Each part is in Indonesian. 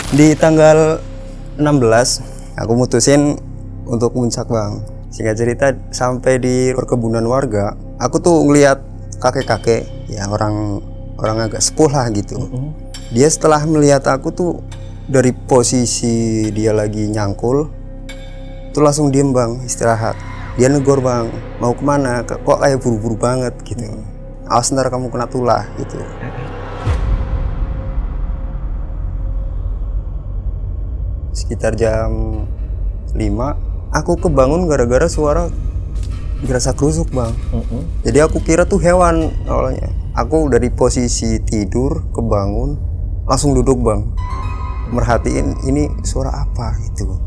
Di tanggal 16 aku mutusin untuk muncak bang. Singkat cerita sampai di perkebunan warga, aku tuh ngeliat kakek-kakek, ya orang agak sepuh lah gitu. Dia setelah melihat aku tuh dari posisi dia lagi nyangkul, tuh langsung diem bang, istirahat. Dia negor bang, mau kemana? Kok kayak buru-buru banget gitu. Awas ntar kamu kena tulah gitu. Sekitar jam 5 aku kebangun gara-gara suara gerasa gerusuk bang. Jadi aku kira tuh hewan awalnya. Aku dari posisi tidur kebangun langsung duduk bang, merhatiin ini suara apa gitu.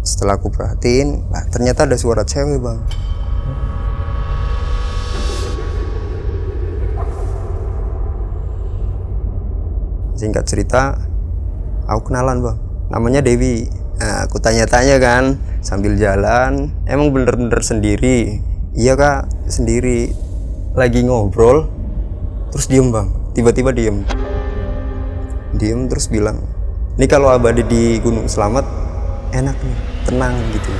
Setelah aku perhatiin, nah, ternyata ada suara cewek bang. Singkat cerita, aku kenalan bang, namanya Dewi. Nah, aku tanya-tanya kan sambil jalan, emang bener-bener sendiri? Iya kak, sendiri. Lagi ngobrol, terus diem bang, tiba-tiba diem terus bilang, ini kalau abadi di Gunung Selamat enak nih, tenang gitu.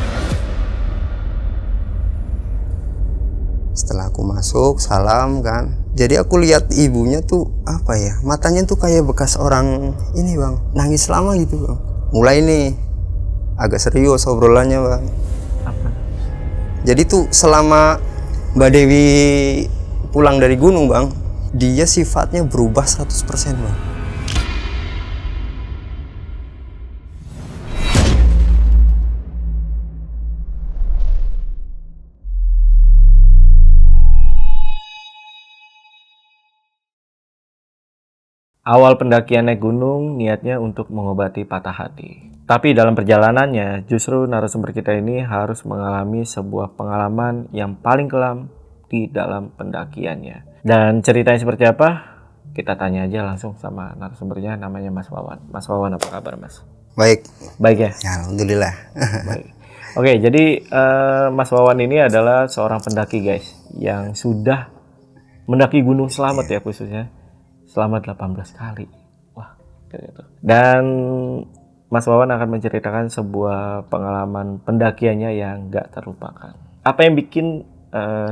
Setelah aku masuk, salam kan. Jadi aku lihat ibunya tuh apa ya, matanya tuh kayak bekas orang ini bang, nangis lama gitu bang. Mulai nih agak serius obrolannya bang. Jadi tuh selama Mbak Dewi pulang dari gunung bang, dia sifatnya berubah 100% bang. Awal pendakian naik gunung niatnya untuk mengobati patah hati. Tapi dalam perjalanannya justru narasumber kita ini harus mengalami sebuah pengalaman yang paling kelam di dalam pendakiannya. Dan ceritanya seperti apa? Kita tanya aja langsung sama narasumbernya, namanya Mas Wawan. Mas Wawan, apa kabar Mas? Baik. Baik ya? Ya, alhamdulillah. Baik. Oke, jadi Mas Wawan ini adalah seorang pendaki guys, yang sudah mendaki Gunung Selamat ya khususnya. Selama 18 kali. Wah, gitu. Dan Mas Wawan akan menceritakan sebuah pengalaman pendakiannya yang gak terlupakan. Apa yang bikin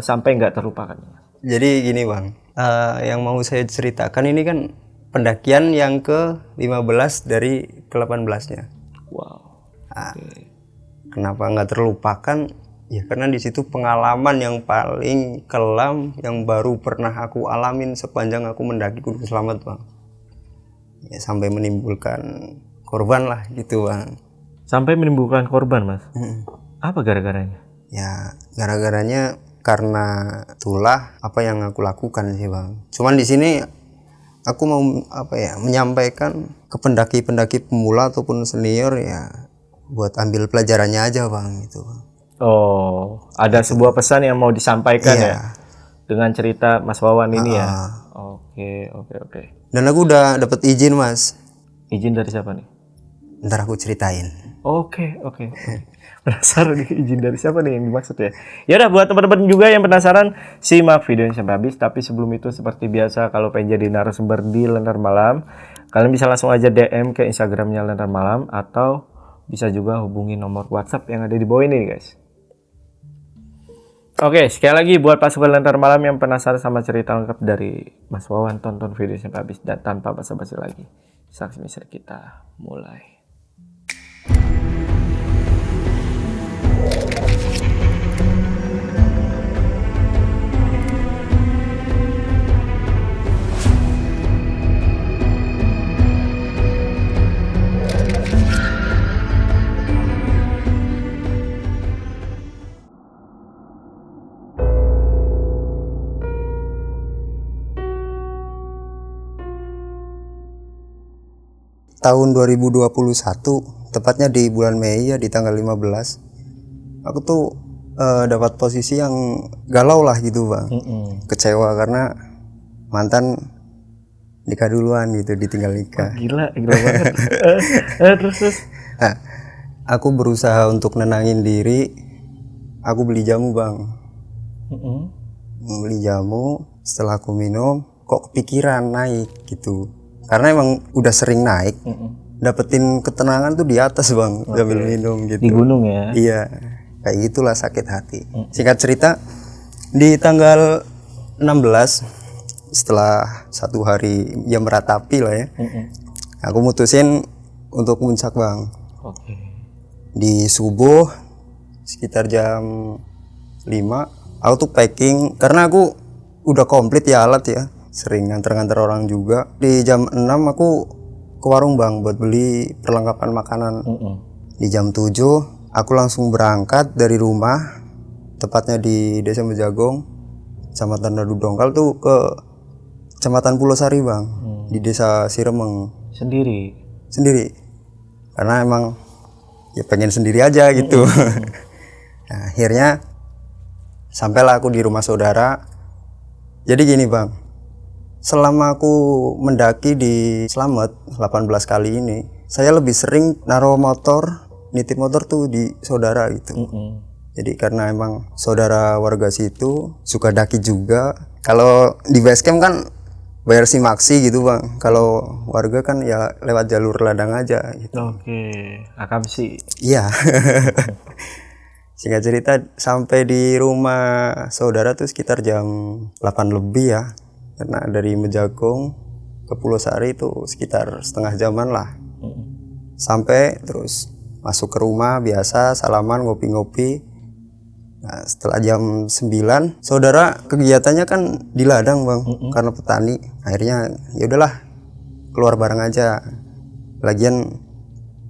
sampai gak terlupakan? Jadi gini bang, yang mau saya ceritakan ini kan pendakian yang ke-15 dari ke-18-nya. Wow. Nah, kenapa nggak terlupakan? Ya karena di situ pengalaman yang paling kelam yang baru pernah aku alamin sepanjang aku mendaki Gunung Selamat bang. Ya sampai menimbulkan korban lah gitu bang. Sampai menimbulkan korban mas? Apa gara-garanya? Ya gara-garanya karena itulah apa yang aku lakukan sih bang. Cuman di sini aku mau menyampaikan ke pendaki-pendaki pemula ataupun senior ya buat ambil pelajarannya aja bang gitu bang. Oh, ada sebuah pesan yang mau disampaikan ya dengan cerita Mas Wawan ini ya. Oke. Dan aku udah dapat izin mas. Izin dari siapa nih? Ntar aku ceritain. Oke. Penasaran nih izin dari siapa nih yang dimaksud ya? Ya udah buat teman-teman juga yang penasaran, simak videonya sampai habis. Tapi sebelum itu seperti biasa kalau pengen jadi narasumber di Lentera Malam, kalian bisa langsung aja DM ke Instagramnya Lentera Malam atau bisa juga hubungi nomor WhatsApp yang ada di bawah ini guys. Oke, sekali lagi buat pasukan Lentera Malam yang penasaran sama cerita lengkap dari Mas Wawan, tonton video sampai habis dan tanpa basa-basi lagi. Saksi misteri kita mulai. Tahun 2021, tepatnya di bulan Mei ya, di tanggal 15, aku tuh dapat posisi yang galau lah gitu bang. Kecewa karena mantan nikah duluan gitu, ditinggal nikah. Gila banget. Terus. Nah, aku berusaha untuk nenangin diri, aku beli jamu bang. Beli jamu, setelah aku minum kok kepikiran naik gitu karena emang udah sering naik. Dapetin ketenangan tuh di atas bang, sambil minum gitu. Di gunung ya? Iya, kayak gitulah sakit hati. Singkat cerita, di tanggal 16 setelah 1 hari ya meratapi lah ya, aku mutusin untuk muncak bang. Oke. Di subuh sekitar jam 5 aku tuh packing karena aku udah komplit ya alat ya, sering nganter-nganter orang juga. Di jam 6 aku ke warung bang buat beli perlengkapan makanan. Di jam 7 aku langsung berangkat dari rumah, tepatnya di Desa Mejagong, Kecamatan Dadu Dongkal tuh ke Kecamatan Pulau Sari bang, di Desa Siremeng. Sendiri karena emang ya pengen sendiri aja gitu. Nah, akhirnya sampailah aku di rumah saudara. Jadi gini bang, selama aku mendaki di Slamet 18 kali ini, saya lebih sering naruh motor, nitip motor tuh di saudara gitu. Jadi karena emang saudara warga situ suka daki juga. Kalau di base camp kan bayar simaksi gitu bang. Kalau warga kan ya lewat jalur ladang aja gitu. Oke, akamsi. Iya. Singkat cerita sampai di rumah saudara tuh sekitar jam 8 lebih ya. Karena dari Mejagong ke Pulau Sari itu sekitar setengah jaman lah. Sampai terus masuk ke rumah biasa, salaman, ngopi-ngopi. Nah, setelah jam 9 saudara kegiatannya kan di ladang bang, karena petani. Akhirnya ya udahlah keluar bareng aja. Lagian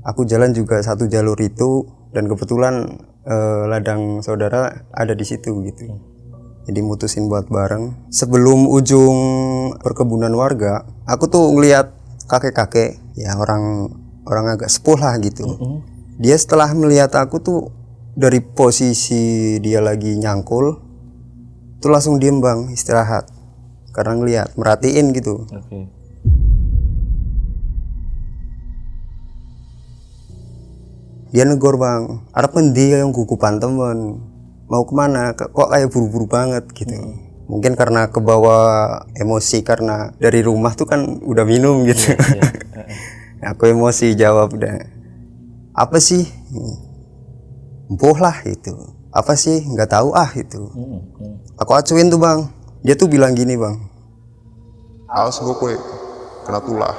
aku jalan juga satu jalur itu dan kebetulan ladang saudara ada di situ gitu. Jadi mutusin buat bareng. Sebelum ujung perkebunan warga, aku tuh ngeliat kakek-kakek ya, orang agak sepuh lah gitu. Dia setelah melihat aku tuh dari posisi dia lagi nyangkul tuh langsung diem bang, istirahat karena ngeliat, merhatiin gitu. Dia negor bang, arep endi yang gugupan temen, mau kemana, kok kayak buru-buru banget gitu. Mungkin karena kebawa emosi karena dari rumah tuh kan udah minum gitu. Aku emosi jawab deh, apa sih? Empuh lah itu. Apa sih? Nggak tahu ah itu. Aku acuin tuh bang. Dia tuh bilang gini bang. Awas gue kue kena tulah.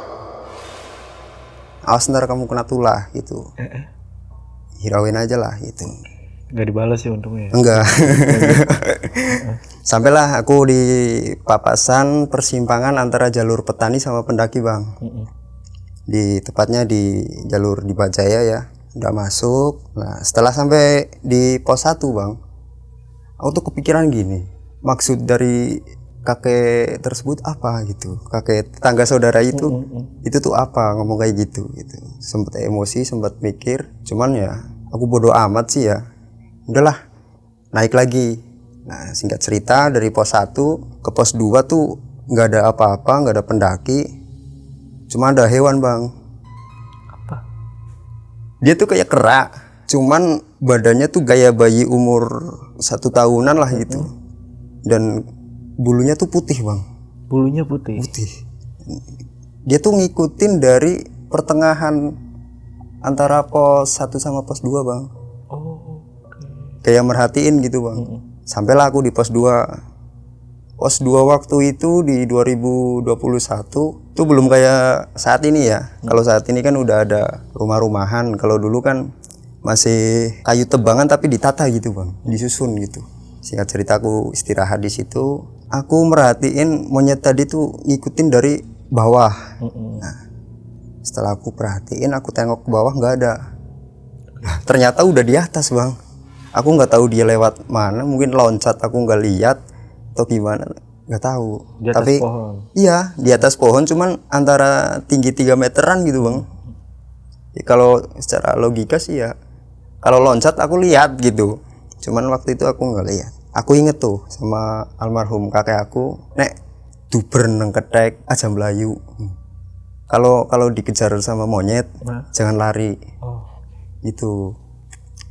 Awas ntar kamu kena tulah gitu. Hirauin aja lah gitu. Nggak dibalas ya untungnya. Enggak. Sampailah aku di papasan persimpangan antara jalur petani sama pendaki bang. Tepatnya di jalur di Bajaya ya. Udah masuk. Nah setelah sampai di pos 1 bang, aku tuh kepikiran gini, maksud dari kakek tersebut apa gitu, kakek tetangga saudara itu tuh apa ngomong kayak gitu. Sempet emosi, sempet mikir, cuman ya aku bodoh amat sih ya, udahlah naik lagi. Nah singkat cerita dari pos 1 ke pos 2 tuh nggak ada apa-apa, nggak ada pendaki, cuma ada hewan bang. Dia tuh kayak kera, cuman badannya tuh gaya bayi umur 1 tahunan lah gitu. Dan bulunya tuh putih bang. Bulunya putih? Putih. Dia tuh ngikutin dari pertengahan antara pos 1 sama pos 2 bang. Kayak merhatiin gitu bang. Sampailah aku di pos 2. Pos 2 waktu itu di 2021 tuh belum kayak saat ini ya. Kalau saat ini kan udah ada rumah-rumahan. Kalau dulu kan masih kayu tebangan tapi ditata gitu bang, disusun gitu. Singkat cerita aku istirahat di situ. Aku merhatiin monyet tadi tuh ngikutin dari bawah. Nah, setelah aku perhatiin, aku tengok ke bawah nggak ada. Nah, ternyata udah di atas bang. Aku nggak tahu dia lewat mana, mungkin loncat aku nggak lihat atau gimana, nggak tahu. Di atas tapi pohon. Iya di atas pohon, cuman antara tinggi 3 meteran gitu bang. Ya, kalau secara logika sih ya kalau loncat aku lihat gitu, cuman waktu itu aku nggak lihat. Aku inget tuh sama almarhum kakek aku, nek duber neng ketek aja melayu. Kalau dikejar sama monyet jangan lari. Itu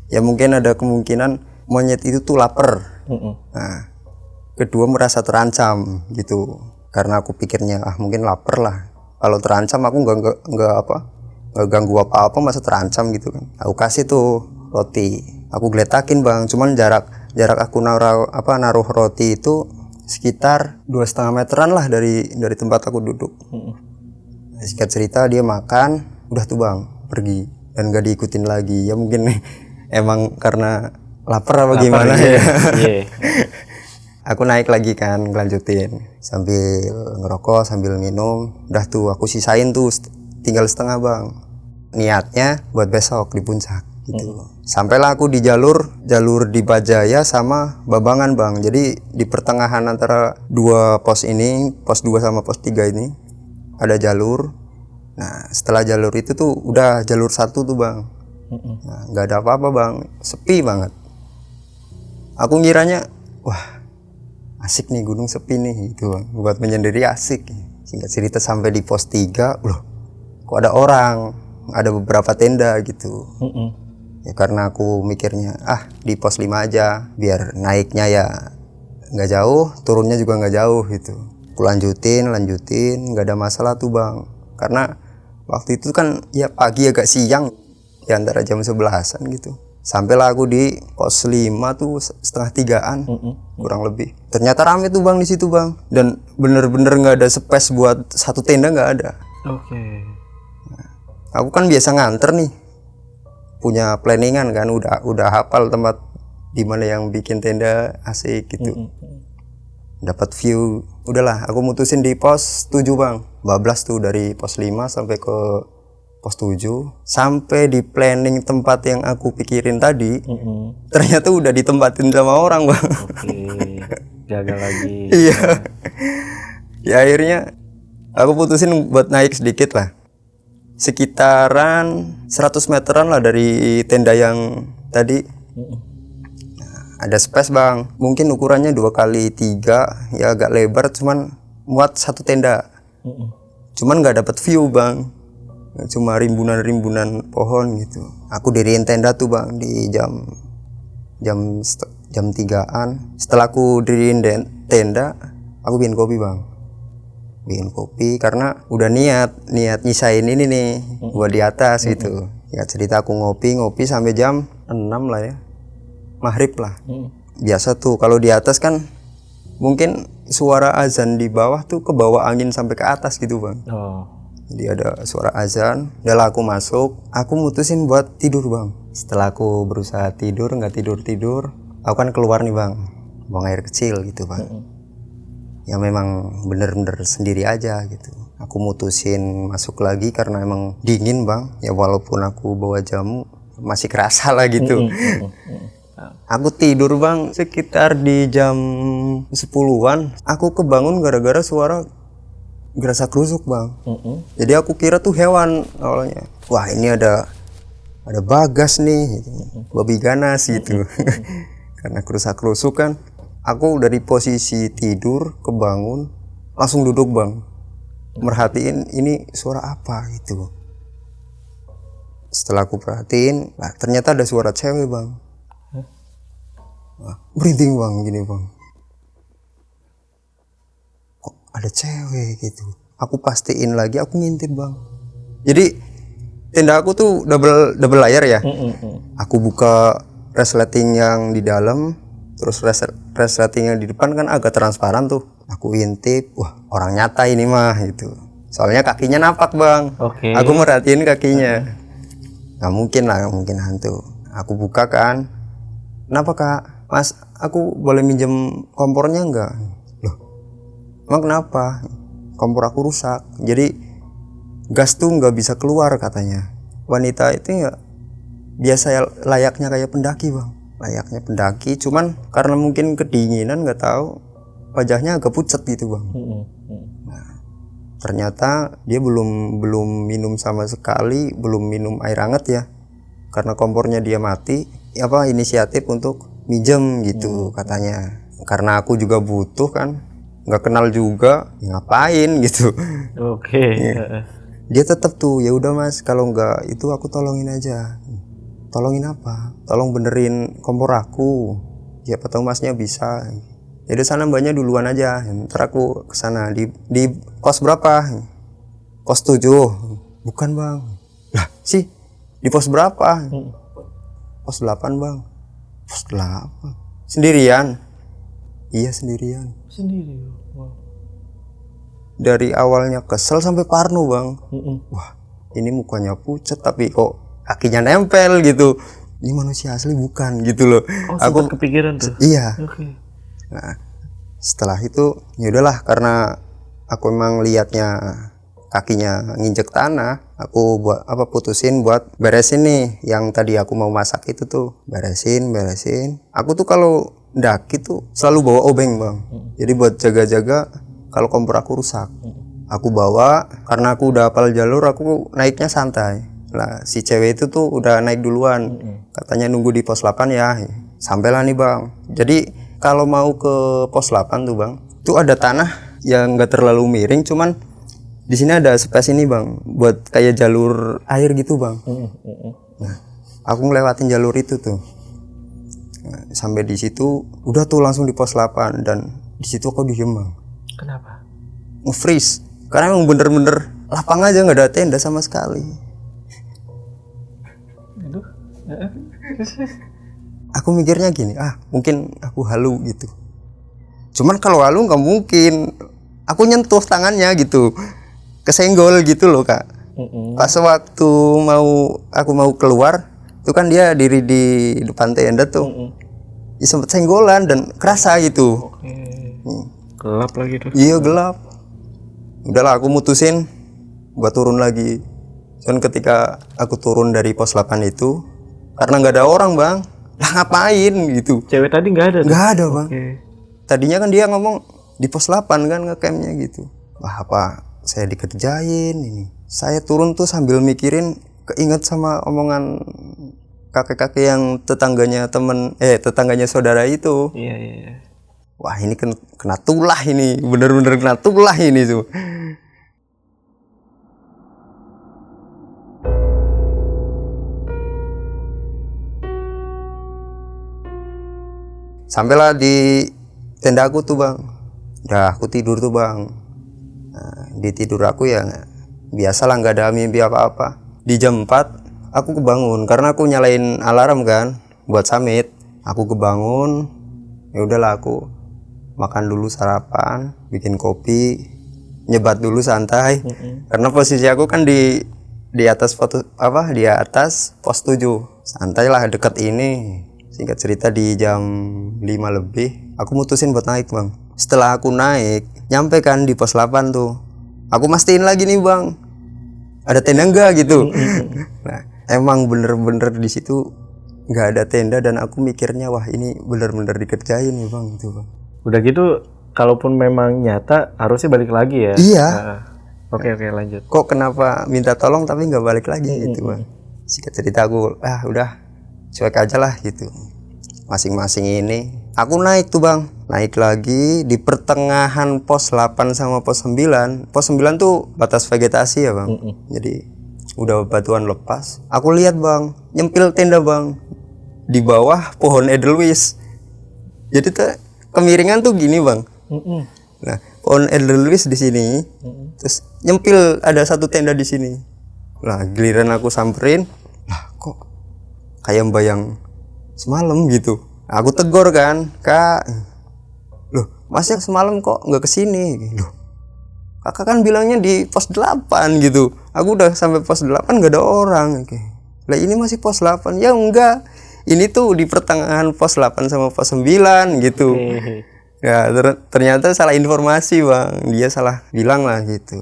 ya mungkin ada kemungkinan monyet itu tuh lapar. Nah kedua merasa terancam gitu, karena aku pikirnya mungkin lapar lah, Kalau terancam aku nggak ganggu apa-apa, masa terancam gitu kan. Aku kasih tuh roti, aku geletakin bang, cuman jarak aku naruh roti itu sekitar 2,5 meteran lah dari tempat aku duduk. Singkat cerita dia makan, udah tuh bang pergi dan gak diikutin lagi. Ya mungkin emang karena lapar apa gimana ya. Iya. Aku naik lagi kan, lanjutin sambil ngerokok sambil minum. Udah tuh aku sisain tuh tinggal setengah bang. Niatnya buat besok di puncak gitu. Sampailah aku di jalur di Bajaya sama Babangan bang. Jadi di pertengahan antara dua pos ini, pos 2 sama pos 3 ini ada jalur. Nah setelah jalur itu tuh udah jalur 1 tuh bang. Nah, nggak ada apa-apa bang, sepi banget. Aku ngiranya wah asik nih gunung sepi nih gitu bang. Buat menyendiri asik. Singkat cerita sampai di pos 3, loh kok ada orang, ada beberapa tenda gitu. Ya karena aku mikirnya di pos 5 aja biar naiknya ya nggak jauh, turunnya juga nggak jauh gitu. Aku lanjutin nggak ada masalah tuh bang, karena waktu itu kan ya pagi agak siang di antara jam 11-an gitu. Sampailah aku di pos 5 tuh setengah 3-an kurang lebih. Ternyata rame tuh bang di situ bang, dan bener-bener nggak ada space buat satu tenda, nggak ada. Oke. Aku kan biasa nganter nih, punya planningan kan, udah hafal tempat di mana yang bikin tenda asik gitu. Dapat view, udahlah aku mutusin di pos 7 bang. Bablas tuh dari pos 5 sampai ke pos 7, sampai di planning tempat yang aku pikirin tadi, ternyata udah ditempatin sama orang bang. Oke. Jaga lagi. Iya. Ya akhirnya aku putusin buat naik sedikit lah, sekitaran 100 meteran lah dari tenda yang tadi. Ada space bang, mungkin ukurannya 2x3, ya agak lebar, cuman muat satu tenda. Cuman nggak dapat view bang, cuma rimbunan pohon gitu. Aku diriin tenda tuh bang di jam 3-an. Setelah aku diriin tenda, aku bikin kopi bang. Bikin kopi karena udah niat nyisain ini nih buat di atas gitu. Ya cerita aku ngopi sampai jam 6 lah ya, maghrib lah. Biasa tuh kalau di atas kan mungkin suara azan di bawah tuh ke bawah angin sampai ke atas gitu bang. Jadi ada suara azan. Udah aku masuk, aku mutusin buat tidur bang. Setelah aku berusaha tidur, nggak tidur, aku kan keluar nih bang, buang air kecil gitu bang. Ya memang bener-bener sendiri aja gitu. Aku mutusin masuk lagi karena emang dingin bang. Ya walaupun aku bawa jamu masih kerasa lah gitu. Aku tidur bang sekitar di jam 10-an. Aku kebangun gara-gara suara gerasa kerusuk bang. Jadi aku kira tuh hewan awalnya. Wah ini ada bagas nih gitu. Babi ganas gitu. Karena kerusak-kerusuk kan. Aku dari posisi tidur kebangun langsung duduk bang, merhatiin ini suara apa gitu. Setelah aku perhatiin, ternyata ada suara cewek bang. Merinding bang gini bang, kok ada cewek gitu. Aku pastiin lagi, aku ngintip bang. Jadi tenda aku tuh double layer ya. Aku buka resleting yang di dalam, terus resleting yang di depan kan agak transparan tuh. Aku intip, wah orang nyata ini mah gitu. Soalnya kakinya napak bang. Aku merhatiin kakinya. Nggak mungkin lah, nggak mungkin hantu. Aku buka kan. Kenapa kak? Mas, aku boleh minjem kompornya nggak? Loh, emang kenapa? Kompor aku rusak. Jadi gas tuh nggak bisa keluar katanya. Wanita itu ya biasa layaknya kayak pendaki bang. Layaknya pendaki, cuman karena mungkin kedinginan nggak tahu, wajahnya agak pucat gitu bang. Nah, ternyata dia belum minum sama sekali, belum minum air hangat ya, karena kompornya dia mati. Inisiatif untuk minjem gitu katanya. Karena aku juga butuh kan, nggak kenal juga, ngapain gitu. Dia tetap tuh, ya udah mas, kalau nggak itu aku tolongin aja. Tolongin apa? Tolong benerin kompor aku. Siapa tahu masnya bisa. Jadi sana mbaknya duluan aja. Ntar aku kesana di kos berapa? pos 7. Bukan bang. Lah sih di pos berapa? Pos 8 bang. Pos 8 sendirian? Iya sendirian. Sendiri. Wow. Dari awalnya kesel sampai parno bang. Wah ini mukanya pucat tapi kok kakinya nempel gitu. Ini manusia asli bukan gitu loh. Oh, aku kepikiran tuh. Iya. Oke. Nah setelah itu ya udahlah, karena aku emang liatnya kakinya nginjek tanah, aku putusin buat beresin nih yang tadi aku mau masak itu tuh, beresin. Aku tuh kalau daki tuh selalu bawa obeng bang, jadi buat jaga-jaga kalau kompor aku rusak. Aku bawa, karena aku udah hafal jalur, aku naiknya santai. Lah si cewek itu tuh udah naik duluan, katanya nunggu di pos 8 ya. Sampailah nih bang. Jadi kalau mau ke pos 8 tuh bang, tuh ada tanah yang nggak terlalu miring, cuman di sini ada space ini bang, buat kayak jalur air gitu bang. Nah, aku ngelewatin jalur itu tuh. Nah, sampai di situ udah tuh langsung di pos 8 dan di situ aku diem bang. Kenapa? Nge-freeze. Karena emang bener-bener lapang aja, nggak ada tenda sama sekali. Aduh. Aku mikirnya gini, mungkin aku halu gitu. Cuman kalau halu nggak mungkin. Aku nyentuh tangannya gitu, kesenggol gitu loh kak. Pas waktu aku mau keluar, itu kan dia diri di depan tenda tuh. Ya, sempet senggolan dan kerasa gitu. Gelap lagi tuh. Iya gelap. Udahlah aku mutusin buat turun lagi. Dan ketika aku turun dari pos 8 itu, karena nggak ada orang bang, lah ngapain gitu. Cewek tadi nggak ada? Nggak ada bang. Oke. Tadinya kan dia ngomong di pos 8 kan ngecampnya gitu. Wah apa saya dikerjain ini. Saya turun tuh sambil mikirin, keinget sama omongan kakek-kakek yang tetangganya saudara itu. Iya. Wah ini kena tulah ini, bener-bener kena tulah ini tuh. Sampailah di tenda aku tuh bang. Udah aku tidur tuh bang. Nah, di tidur aku ya biasalah nggak ada mimpi apa-apa. Di jam 4 aku kebangun karena aku nyalain alarm kan buat summit. Aku kebangun, ya udahlah aku makan dulu sarapan, bikin kopi, nyebat dulu santai. Karena posisi aku kan di atas di atas pos 7. Santailah deket ini. Singkat cerita di jam 5 lebih aku mutusin buat naik bang. Setelah aku naik nyampe kan di pos 8 tuh, aku mastiin lagi nih bang, ada tenda enggak gitu. Nah emang bener-bener di situ nggak ada tenda dan aku mikirnya wah ini bener-bener dikerjain nih bang gitu bang. Udah gitu kalaupun memang nyata harusnya balik lagi ya. Iya. Oke lanjut. Kok kenapa minta tolong tapi nggak balik lagi gitu bang. Singkat cerita aku udah cuek aja lah gitu. Masing-masing ini aku naik tuh bang, naik lagi di pertengahan pos 8 sama pos 9. Pos 9 tuh batas vegetasi ya bang. Jadi udah batuan lepas. Aku lihat bang, nyempil tenda bang di bawah pohon edelweiss. Jadi tuh kemiringan tuh gini bang. Nah pohon edelweiss di sini, terus nyempil ada satu tenda di sini. Lah giliran aku samperin, lah kok kayak bayang semalam gitu. Aku tegur kan, kak, loh masnya semalam kok nggak kesini? Loh kakak kan bilangnya di pos 8 gitu. Aku udah sampai pos 8 nggak ada orang. Lah ini masih pos 8. Ya enggak, ini tuh di pertengahan pos 8 sama pos 9 gitu. Ya ternyata salah informasi bang, dia salah bilang lah gitu.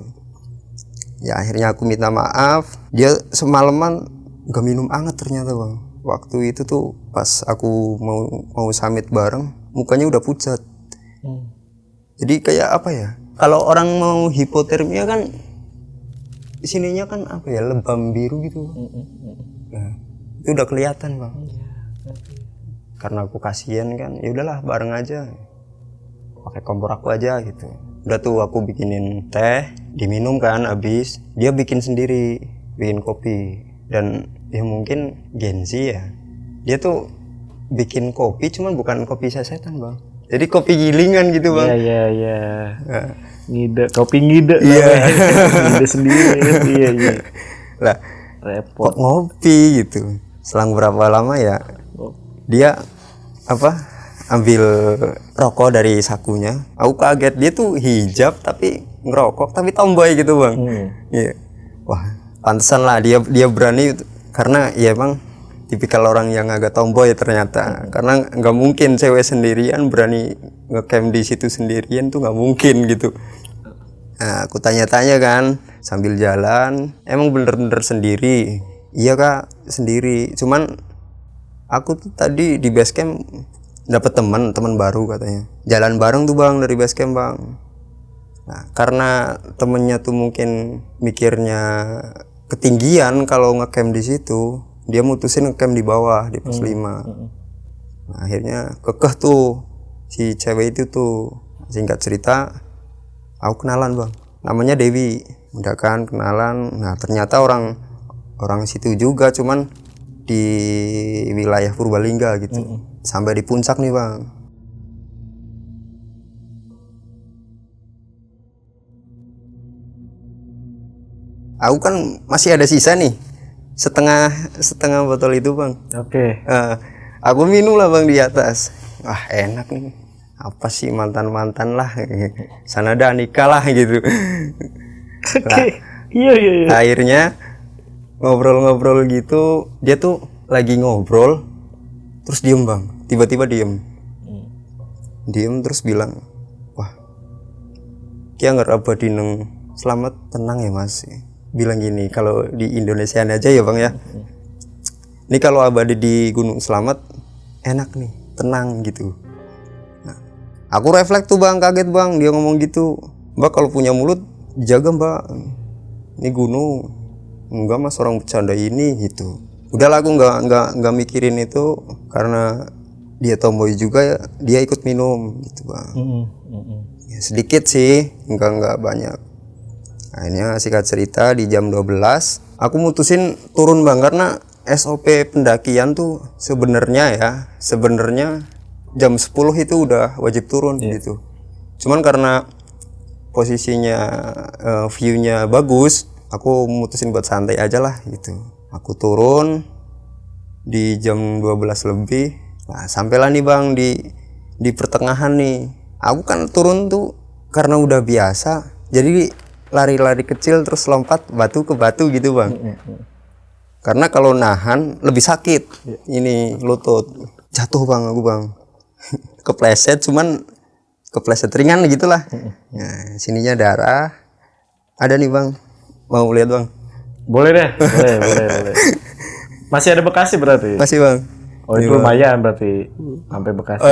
Ya akhirnya aku minta maaf. Dia semalaman nggak minum anget ternyata bang. Waktu itu tuh pas aku mau summit bareng, mukanya udah pucat. Jadi kayak apa ya? Kalau orang mau hipotermia kan sininya kan apa ya, lebam biru gitu. Nah, itu udah kelihatan bang. Karena aku kasihan kan, ya udahlah bareng aja. Pakai kompor aku aja gitu. Udah tuh aku bikinin teh, diminum kan abis. Dia bikin sendiri, bikin kopi. Dan ya mungkin Gen Z ya, dia tuh bikin kopi cuman bukan kopi sasetan bang, jadi kopi gilingan gitu bang. Iya. Nah, kopi ngide. Iya. Ngide sendiri. Iya. Lah Repot. kok ngopi gitu. Selang berapa lama ya dia ambil rokok dari sakunya. Aku kaget, dia tuh hijab tapi ngerokok tapi tomboy gitu bang. Iya. Wah pantesan lah dia berani, karena ya emang tipikal orang yang agak tomboy ternyata. Karena nggak mungkin cewek sendirian berani ngecamp di situ sendirian tuh, nggak mungkin gitu. Nah, aku tanya-tanya kan sambil jalan, emang bener-bener sendiri? Iya kak, sendiri. Cuman aku tuh tadi di base camp dapet teman baru katanya. Jalan bareng tuh bang dari base camp bang. Nah, karena temennya tuh mungkin mikirnya ketinggian kalau ngecamp di situ, dia mutusin ngecamp di bawah di pos 5. Nah, akhirnya kekeh tuh si cewek itu tuh. Singkat cerita, aku kenalan bang, namanya Dewi. Udah kan kenalan. Nah ternyata orang situ juga, cuman di wilayah Purbalingga gitu. Sampai di puncak nih bang. Aku kan masih ada sisa nih, setengah botol itu bang. Oke. Aku minum lah bang di atas. Wah enak nih, apa sih mantan lah, sana dah nikah lah gitu. Oke. Iya. Akhirnya ngobrol-ngobrol gitu, dia tuh lagi ngobrol terus diem bang, tiba-tiba diem terus bilang, wah kia ngeraba dineng selamat tenang ya mas, bilang gini, kalau di Indonesia aja ya bang ya, ini kalau abadi di Gunung Selamat enak nih, tenang gitu. Nah, aku refleks tuh bang, kaget bang dia ngomong gitu. Mbak kalau punya mulut dijaga mbak, ini gunung. Enggak mas, orang bercanda ini gitu. Udahlah aku nggak mikirin itu, karena dia tomboy juga ya, dia ikut minum gitu bang. Ya, sedikit sih, enggak banyak. Akhirnya singkat cerita di jam 12 aku mutusin turun bang, karena SOP pendakian tuh sebenarnya jam 10 itu udah wajib turun gitu. Cuman karena posisinya view-nya bagus, aku mutusin buat santai aja lah gitu. Aku turun di jam 12 lebih. Nah, sampailah nih bang di pertengahan nih. Aku kan turun tuh karena udah biasa, jadi lari-lari kecil terus lompat batu ke batu gitu bang. Karena kalau nahan lebih sakit. Ini lutut. Jatuh bang aku bang. Kepleset, cuman kepleset ringan gitulah. Nah, sininya darah. Ada nih bang. Mau lihat bang? Boleh deh, boleh. Masih ada bekas sih berarti? Masih bang. Oh itu lumayan berarti, sampai bekas.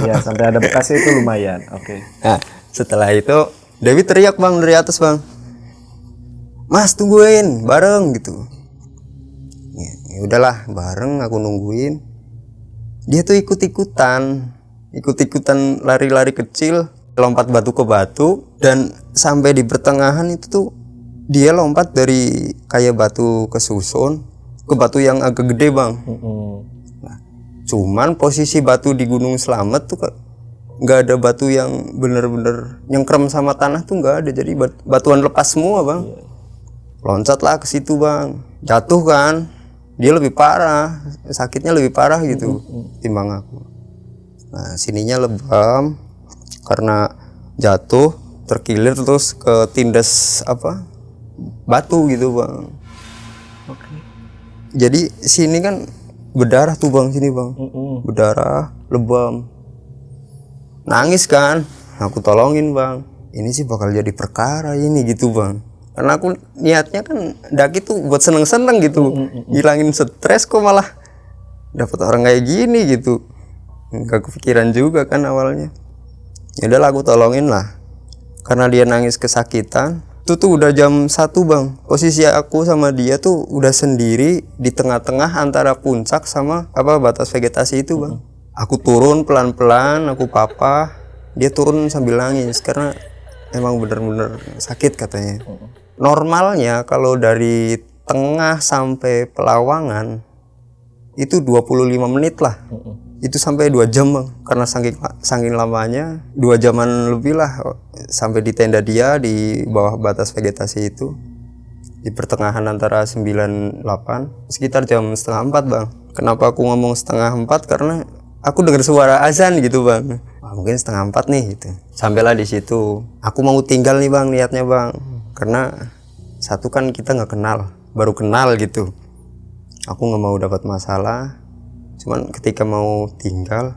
Ya sampai ada bekas itu lumayan. Oke. Nah setelah itu Dewi teriak bang dari atas bang, mas tungguin bareng gitu. Ya udahlah bareng, aku nungguin. Dia tuh ikut-ikutan lari-lari kecil, lompat batu ke batu, dan sampai di pertengahan itu tuh dia lompat dari kayak batu kesusun ke batu yang agak gede bang. Nah, cuman posisi batu di Gunung Slamet tuh nggak ada batu yang bener-bener nyengkrem sama tanah tuh nggak ada, jadi batuan lepas semua bang. Loncatlah ke situ bang, jatuh kan, dia lebih parah, sakitnya lebih parah gitu timbang aku. Nah sininya lebam karena jatuh terkilir terus ke tindas batu gitu bang. Jadi sini kan berdarah tuh bang, sini bang, berdarah, lebam, nangis kan, aku tolongin bang. Ini sih bakal jadi perkara ini gitu bang, karena aku niatnya kan daki tuh buat seneng-seneng gitu, hilangin stres, kok malah dapat orang kayak gini gitu. Gak kepikiran juga kan awalnya. Ya udahlah aku tolongin lah, karena dia nangis kesakitan. Itu tuh udah jam 1 bang, posisi aku sama dia tuh udah sendiri di tengah-tengah antara puncak sama batas vegetasi itu bang. Aku turun pelan-pelan, aku papa, dia turun sambil nangis karena emang bener-bener sakit katanya. Normalnya kalau dari tengah sampai Pelawangan itu 25 menit lah. Itu sampai 2 jam bang, karena saking lamanya 2 jaman lebih lah sampai di tenda dia di bawah batas vegetasi itu, di pertengahan antara 9-8, sekitar jam setengah 4 bang. Kenapa aku ngomong setengah 4? Karena aku dengar suara azan gitu bang. Mungkin setengah 4 nih gitu. Sampailah di situ, aku mau tinggal nih bang, niatnya bang, karena satu kan kita nggak kenal, baru kenal gitu. Aku nggak mau dapat masalah. Cuman ketika mau tinggal,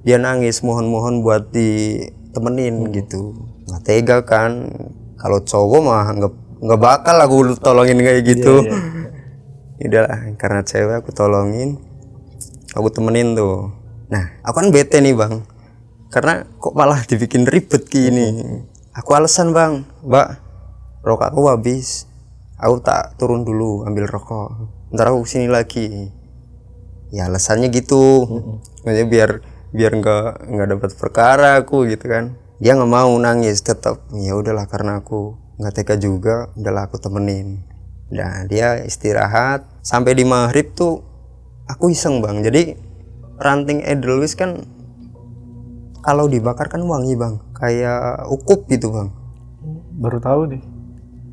dia nangis mohon-mohon buat ditemenin gitu. Nggak tega kan, kalau cowok mah nggak bakal aku tolongin kayak gitu. Udahlah, karena cewek aku tolongin, aku temenin tuh. Nah, aku kan bete nih bang, karena kok malah dibikin ribet gini. Aku alasan bang, mbak, rokok aku habis, aku tak turun dulu ambil rokok, ntar aku kesini lagi. Ya alasannya gitu, maksudnya biar nggak dapat perkara aku gitu kan. Dia nggak mau, nangis tetap. Ya udahlah, karena aku nggak tega juga, udahlah aku temenin. Nah dia istirahat sampai di maghrib tuh aku iseng bang. Jadi ranting edelweiss kan kalau dibakar kan wangi bang, kayak ukup gitu bang. Baru tahu nih.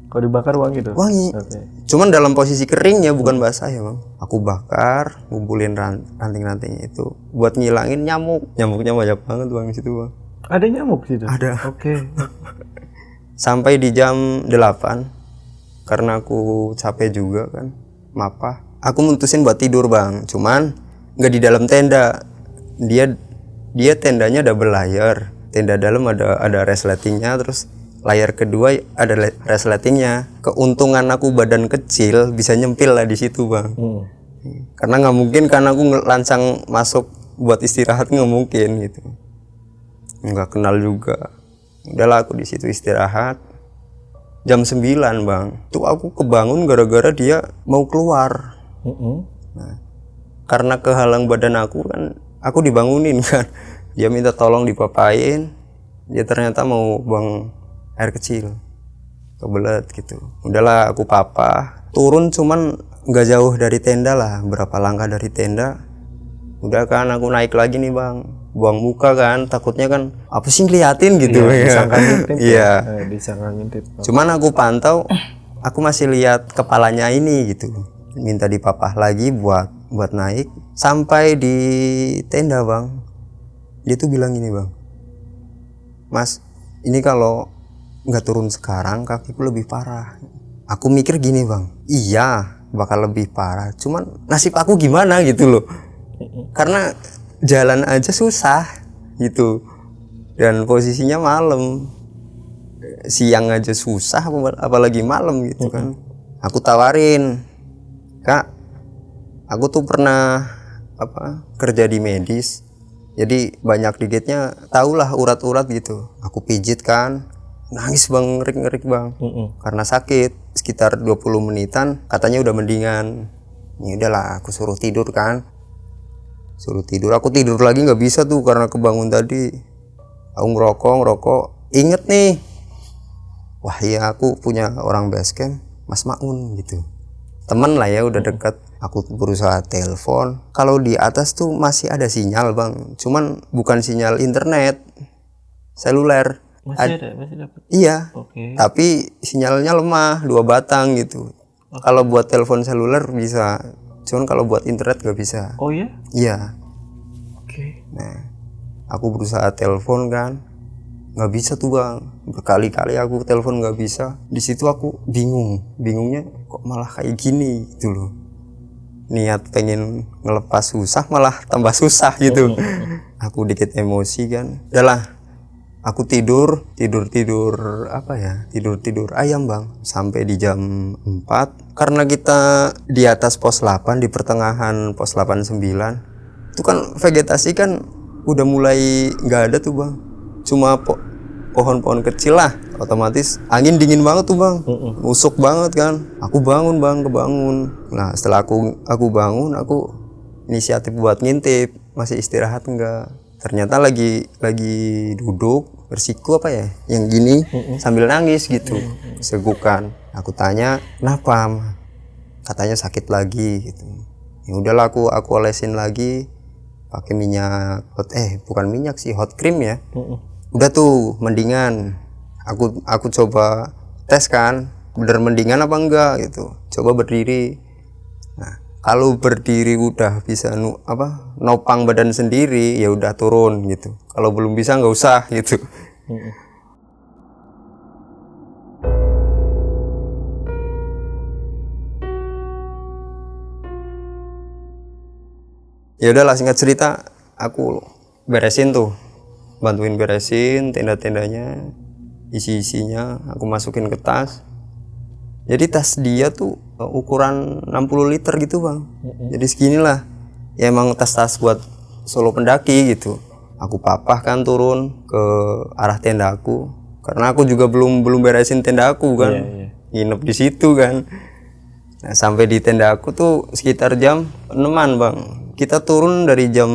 Kalau dibakar wangi tuh. Wangi. Okay. Cuman dalam posisi kering ya, bukan basah ya bang. Aku bakar, ngumpulin ranting-ranting itu buat ngilangin nyamuk. Nyamuknya banyak banget bang di situ bang. Ada nyamuk situ? Ada. Oke. Sampai di jam 8, karena aku capek juga kan, mapah. Aku mutusin buat tidur bang. Cuman nggak di dalam tenda. Dia tendanya double layer. Tenda dalam ada resletingnya, terus layar kedua ada resletingnya. Keuntungan aku badan kecil bisa nyempil lah di situ bang. Karena nggak mungkin kan aku lancang masuk buat istirahat, nggak mungkin gitu. Nggak kenal juga. Udahlah aku di situ istirahat. Jam 9 bang, tuh aku kebangun gara-gara dia mau keluar. Nah, karena kehalang badan aku kan, aku dibangunin kan. Dia minta tolong dipapain. Dia ternyata mau buang air kecil, kebelet gitu. Udahlah aku papa, turun cuman nggak jauh dari tenda lah, berapa langkah dari tenda. Udah kan aku naik lagi nih bang, buang muka kan, takutnya kan apa sih ngeliatin gitu. Disangka ngintip. Iya. Disangka ngintip. Cuman aku pantau, aku masih lihat kepalanya ini gitu. Minta dipapah lagi buat naik. Sampai di tenda bang, dia tuh bilang gini bang, Mas, ini kalau nggak turun sekarang kakiku lebih parah. Aku mikir gini bang, iya bakal lebih parah, cuman nasib aku gimana gitu loh. Karena jalan aja susah gitu, dan posisinya malam, siang aja susah apalagi malam gitu kan. Aku tawarin, Kak, aku tuh pernah kerja di medis, jadi banyak digitnya, tahulah urat-urat gitu. Aku pijit kan, nangis bang, ngerik bang, karena sakit. Sekitar 20 menitan katanya udah mendingan. Ya udahlah aku suruh tidur kan, aku tidur lagi nggak bisa tuh karena kebangun tadi. Aku ngerokok, inget nih, wah iya aku punya orang basecamp, Mas Maun gitu, temen lah ya, udah dekat. Aku berusaha telepon, kalau di atas tuh masih ada sinyal bang, cuman bukan sinyal internet, seluler. Masih dapat. Iya. Oke. Tapi sinyalnya lemah, 2 batang gitu. Kalau buat telepon seluler bisa, cuman kalau buat internet nggak bisa. Oh ya? Iya. Oke. Nah, aku berusaha telepon kan, nggak bisa tuh bang. Berkali-kali aku telepon nggak bisa. Di situ aku bingungnya kok malah kayak gini gitu loh. Niat pengen ngelepas susah malah tambah susah gitu. Aku dikit emosi kan. Udahlah, aku tidur ayam bang sampai di jam 4. Karena kita di atas pos 8, di pertengahan pos 89 itu kan vegetasi kan udah mulai nggak ada tuh bang, cuma pohon-pohon kecil lah. Otomatis angin dingin banget tuh bang, musuk banget kan. Aku bangun bang, kebangun. Nah setelah aku bangun, aku inisiatif buat ngintip, masih istirahat enggak. Ternyata lagi duduk bersiku yang gini sambil nangis gitu, segukan. Aku tanya kenapa, katanya sakit lagi gitu. Ya udahlah aku olesin lagi, pakai minyak bukan minyak sih, hot cream ya. Udah tuh mendingan. Aku coba tes kan, bener mendingan apa enggak gitu. Coba berdiri. Nah, kalau berdiri udah bisa nopang badan sendiri, ya udah turun gitu. Kalau belum bisa nggak usah gitu. Ya udahlah, singkat cerita aku beresin tuh, bantuin beresin tenda-tendanya, isinya aku masukin ke tas. Jadi tas dia tuh ukuran 60 liter gitu bang. Jadi seginilah ya, emang tas-tas buat solo pendaki gitu. Aku papah kan turun ke arah tenda aku, karena aku juga belum beresin tenda aku kan. Nginep di situ kan. Nah, sampai di tenda aku tuh sekitar jam 6-an bang. Kita turun dari jam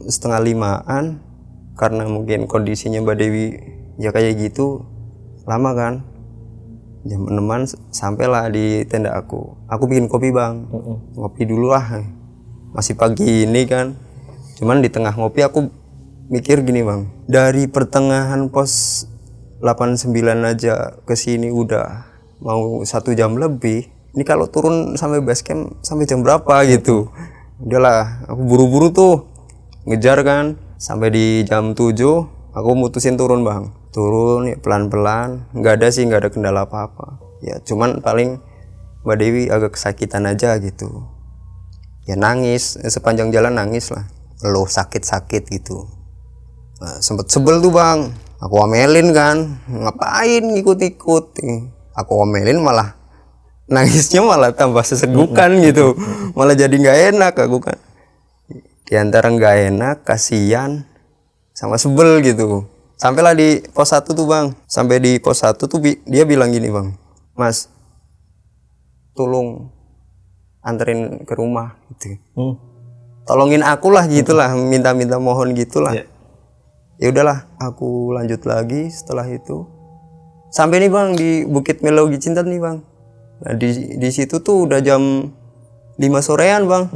4:30-an, karena mungkin kondisinya Mbak Dewi ya kayak gitu, lama kan. Jam 6-an sampailah di tenda aku. Aku bikin kopi bang. Ngopi dulu lah, masih pagi ini kan. Cuman di tengah ngopi aku mikir gini bang, dari pertengahan pos 89 aja ke sini udah mau 1 jam lebih. Ini kalau turun sampai base camp sampai jam berapa gitu. Udahlah, aku buru-buru tuh ngejar kan. Sampai di jam 7 aku mutusin turun bang. Turun ya pelan-pelan, nggak ada kendala apa-apa. Ya cuman paling Mbak Dewi agak kesakitan aja gitu. Ya nangis, sepanjang jalan nangis lah. Loh sakit-sakit gitu. Nah, sempet sebel tuh bang. Aku omelin kan, ngapain ngikut-ikut. Aku omelin malah nangisnya malah tambah sesegukan gitu, malah jadi nggak enak aku kan. Di antara nggak enak, kasihan, sama sebel gitu. Sampailah di pos 1 tuh bang. Sampai di pos 1 tuh dia bilang gini bang, Mas, tolong anterin ke rumah gitu. Tolongin aku lah gitulah, minta mohon gitulah. Ya udahlah, aku lanjut lagi setelah itu. Sampai nih bang di Bukit Melogi Cinta nih bang. Nah di situ tuh udah jam 5 sorean bang.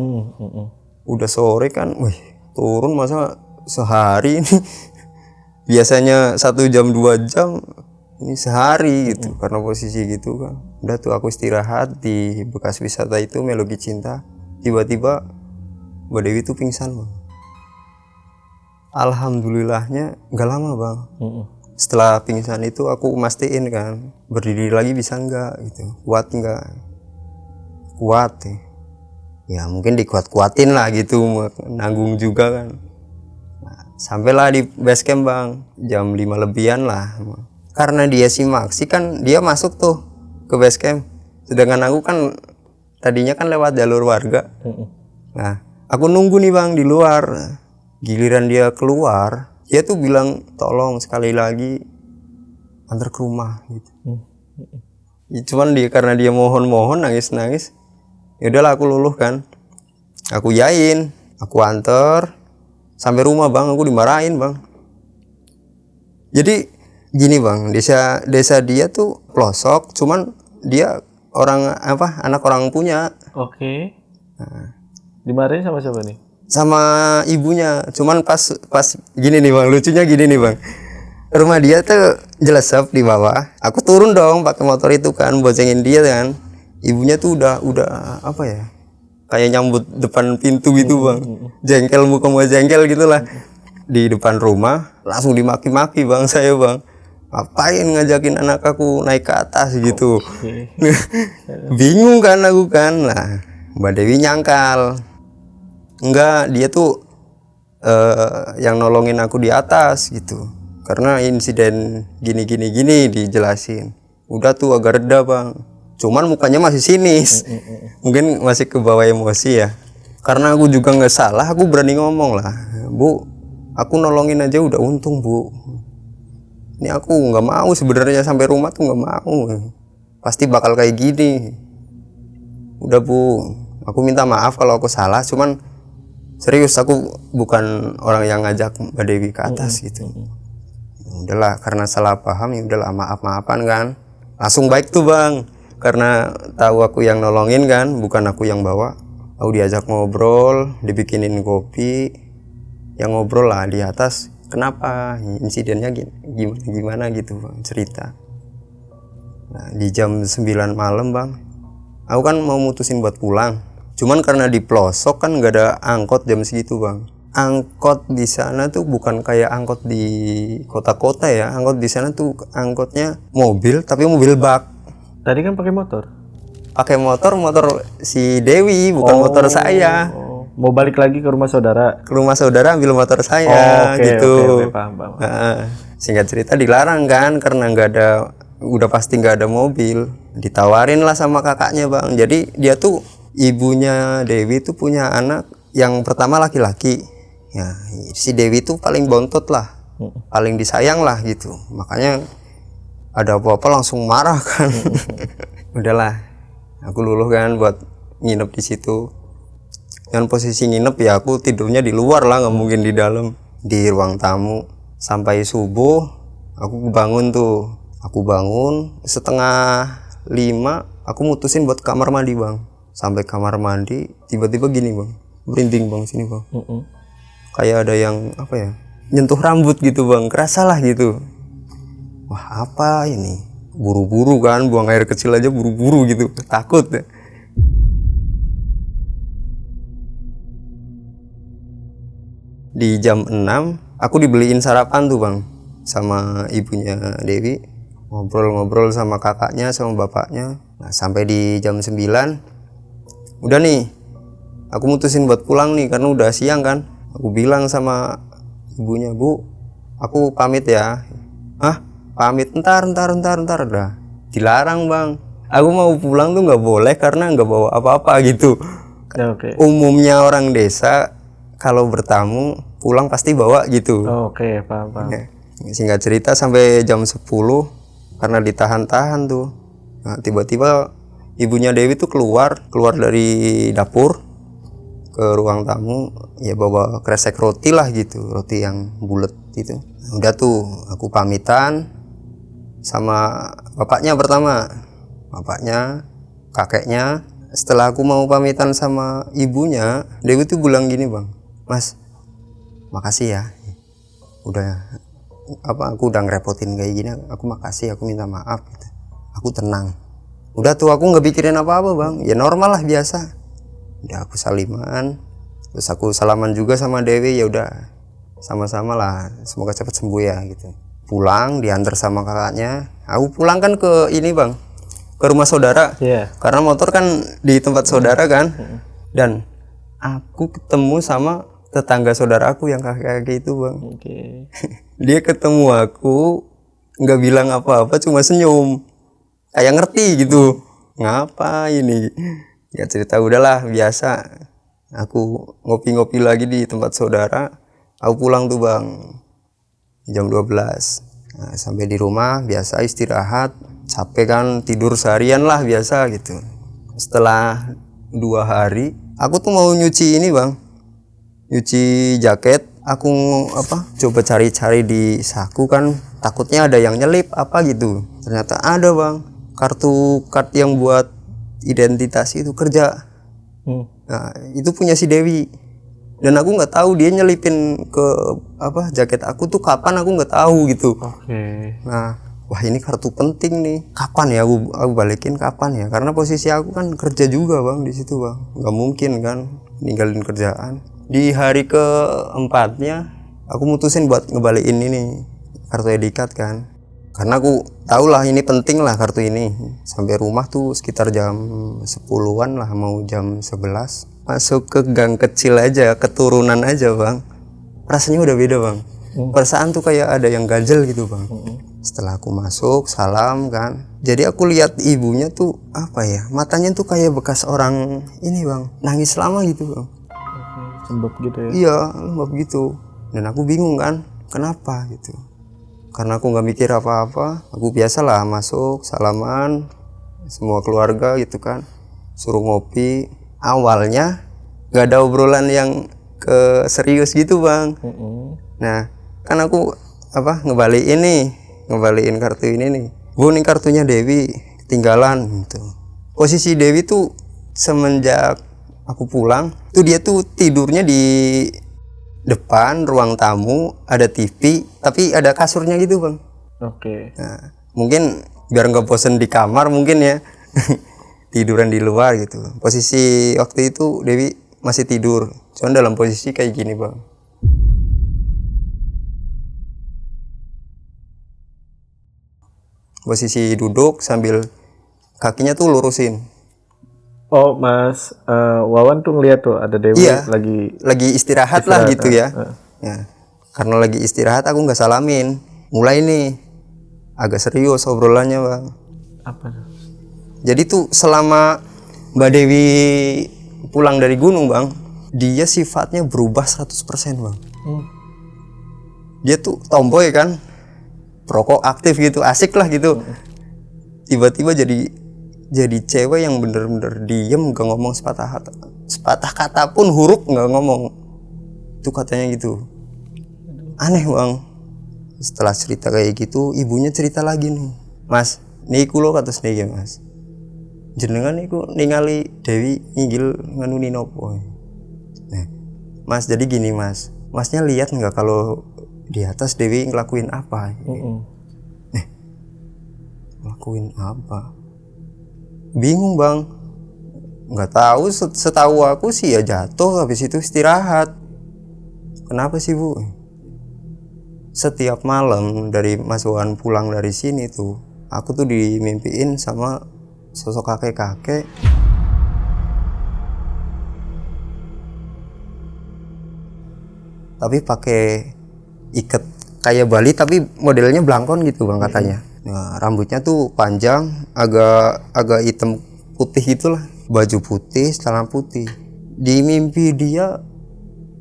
Udah sore kan, wih turun masa sehari ini. Biasanya 1 jam 2 jam, ini sehari gitu. Karena posisi gitu kan. Udah tuh aku istirahat di bekas wisata itu Melogi Cinta. Tiba-tiba Mbak Dewi tuh pingsan bang. Alhamdulillahnya nggak lama bang. Setelah pingsan itu aku mastiin kan, berdiri lagi bisa nggak gitu, kuat nggak, kuat ya mungkin dikuat-kuatin lah gitu, nanggung juga kan. Nah, sampailah di base camp bang, jam 5 lebihan lah. Karena dia simaksi kan, dia masuk tuh ke base camp, sedangkan aku kan tadinya kan lewat jalur warga. Nah aku nunggu nih bang di luar. Giliran dia keluar, dia tuh bilang tolong sekali lagi antar ke rumah gitu. Ya, cuman karena dia mohon nangis, ya udahlah aku luluh kan. Aku yain, aku antar sampai rumah bang, aku dimarahin bang. Jadi gini bang, desa dia tuh pelosok, cuman dia anak orang punya. Oke. Nah. Dimarahin sama siapa nih? Sama ibunya. Cuman pas gini nih bang, lucunya gini nih bang, rumah dia tuh jelesep di bawah. Aku turun dong pakai motor itu kan, boncengin dia kan. Ibunya tuh udah apa ya, kayak nyambut depan pintu gitu bang, jengkel, muka jengkel gitulah. Di depan rumah langsung dimaki-maki bang saya bang, ngapain ngajakin anak aku naik ke atas gitu. Bingung kan aku kan. Nah Mbak Dewi nyangkal, enggak, dia tuh yang nolongin aku di atas gitu, karena insiden gini dijelasin. Udah tuh agak reda bang, cuman mukanya masih sinis. Mungkin masih kebawa emosi ya, karena aku juga nggak salah. Aku berani ngomong lah, Bu, aku nolongin aja udah untung Bu, ini aku nggak mau sebenarnya sampai rumah tuh nggak mau, pasti bakal kayak gini. Udah Bu, aku minta maaf kalau aku salah, cuman serius aku bukan orang yang ngajak Mbak Dewi ke atas gitu. Udahlah, karena salah paham ya udahlah, maaf-maafan kan. Langsung baik tuh bang, karena tahu aku yang nolongin kan, bukan aku yang bawa. Aku diajak ngobrol, dibikinin kopi, yang ngobrol lah di atas, kenapa insidennya gimana gitu bang, cerita. Nah, di jam 9 malam bang, aku kan mau mutusin buat pulang, cuman karena di pelosok kan nggak ada angkot jam segitu bang. Angkot di sana tuh bukan kayak angkot di kota-kota ya, angkot di sana tuh angkotnya mobil tapi mobil bak. Tadi kan pakai motor. Pakai motor si Dewi, bukan motor saya. Mau balik lagi ke rumah saudara. Ke rumah saudara ambil motor saya gitu. Oke, paham. Nah, singkat cerita dilarang kan karena udah pasti nggak ada mobil. Ditawarin lah sama kakaknya bang. Jadi dia tuh, ibunya Dewi tuh punya anak yang pertama laki-laki. Ya, si Dewi tuh paling bontot lah, paling disayang lah gitu. Makanya ada apa-apa langsung marah kan. Udahlah, aku luluh kan buat nginep di situ. Dan posisi nginep ya aku tidurnya di luar lah, nggak mungkin di dalam, di ruang tamu. Sampai subuh aku bangun tuh. Aku bangun setengah 5, aku mutusin buat kamar mandi bang. Sampai kamar mandi tiba-tiba gini bang, merinding bang sini bang. Kayak ada yang apa ya, nyentuh rambut gitu bang, kerasa lah gitu. Wah apa ini, buru-buru kan, buang air kecil aja buru-buru gitu, takut ya. Di jam 6 aku dibeliin sarapan tuh bang sama ibunya Dewi, ngobrol-ngobrol sama kakaknya sama bapaknya. Nah sampai di jam 9 udah nih, aku mutusin buat pulang nih karena udah siang kan. Aku bilang sama ibunya, bu aku pamit ya. Hah? Pamit? Ntar dah. Dilarang bang, aku mau pulang tuh nggak boleh karena nggak bawa apa-apa gitu. Umumnya orang desa kalau bertamu pulang pasti bawa gitu. Oke, paham. Ya, singkat cerita sampai jam 10 karena ditahan-tahan tuh. Nah, tiba-tiba ibunya Dewi tuh keluar dari dapur ke ruang tamu, ya bawa kresek roti lah gitu, roti yang bulat gitu. Udah tuh aku pamitan sama bapaknya pertama, bapaknya, kakeknya. Setelah aku mau pamitan sama ibunya, Dewi tuh bilang gini bang, mas makasih ya, udah aku udah ngerepotin kayak gini, aku makasih, aku minta maaf gitu. Aku tenang, udah tuh aku nggak pikirin apa-apa bang, ya normal lah biasa. Udah aku saliman, terus aku salaman juga sama Dewi, ya udah sama-sama lah, semoga cepat sembuh ya gitu. Pulang diantar sama kakaknya, aku pulang kan ke ini bang, ke rumah saudara, karena motor kan di tempat saudara kan. Dan aku ketemu sama tetangga saudara aku yang kakek-kakek itu bang. Dia ketemu aku nggak bilang apa-apa, cuma senyum kayak ngerti gitu, ngapa ini ya. Cerita udahlah biasa, aku ngopi-ngopi lagi di tempat saudara. Aku pulang tuh bang jam 12. Nah, sampai di rumah biasa istirahat, capek kan, tidur seharian lah biasa gitu. Setelah 2 hari aku tuh mau nyuci ini bang, nyuci jaket. Aku coba cari-cari di saku kan, takutnya ada yang nyelip apa gitu. Ternyata ada bang, kartu yang buat identitas itu kerja. Nah itu punya si Dewi, dan aku nggak tahu dia nyelipin ke jaket aku tuh kapan, aku nggak tahu gitu. Nah wah ini kartu penting nih, kapan ya aku balikin, kapan ya, karena posisi aku kan kerja juga bang di situ bang, nggak mungkin kan ninggalin kerjaan. Di hari keempatnya aku mutusin buat ngebalikin ini kartu edikat kan, karena aku tahu lah ini penting lah kartu ini. Sampai rumah tuh sekitar jam 10-an lah, mau jam 11. Masuk ke gang kecil aja, keturunan aja bang, rasanya udah beda bang. Perasaan tuh kayak ada yang ganjel gitu bang. Setelah aku masuk, salam kan, jadi aku lihat ibunya tuh matanya tuh kayak bekas orang ini bang, nangis lama gitu bang. Lembab gitu ya? Iya, lembab gitu. Dan aku bingung kan, kenapa gitu. Karena aku nggak mikir apa-apa, aku biasalah masuk, salaman, semua keluarga gitu kan, suruh ngopi. Awalnya nggak ada obrolan yang serius gitu bang. Nah, kan aku ngebalikin kartu ini nih. Bu, ini kartunya Dewi, ketinggalan gitu. Posisi Dewi tuh semenjak aku pulang tuh dia tuh tidurnya di depan ruang tamu ada TV tapi ada kasurnya gitu bang. Oke. Nah, mungkin biar nggak bosen di kamar mungkin ya tiduran di luar gitu. Posisi waktu itu Dewi masih tidur, cuman dalam posisi kayak gini bang. Posisi duduk sambil kakinya tuh lurusin. Oh, Mas Wawan tuh ngeliat tuh ada Dewi Iya, lagi istirahat lah istirahat, gitu ya. Ya, karena lagi istirahat aku nggak salamin. Mulai nih agak serius obrolannya bang. apa tuh? Jadi tuh selama Mbak Dewi pulang dari gunung bang, dia sifatnya berubah 100% bang. Dia tuh tomboy kan, perokok aktif gitu, asik lah gitu. Tiba-tiba jadi cewek yang bener-bener diem, gak ngomong sepatah kata pun huruf nggak ngomong. Itu katanya gitu. Aneh bang. Setelah cerita kayak gitu, ibunya cerita lagi nih. Mas, niku lo kata sendiri mas. Jenengan niku ningali Dewi nginggil nganuni nopo. Nah, mas jadi gini mas. Masnya lihat nggak kalau di atas Dewi ngelakuin apa? Ngelakuin apa? Bingung bang. Nggak tahu. Setahu aku sih ya jatuh habis itu istirahat. Kenapa sih bu? Setiap malam dari Mas Wawan pulang dari sini tuh, aku tuh dimimpiin sama sosok kakek-kakek. Tapi pakai ikat kayak Bali tapi modelnya belangkon gitu bang katanya. Nah, rambutnya tuh panjang, agak hitam putih gitulah, baju putih, celana putih. Di mimpi dia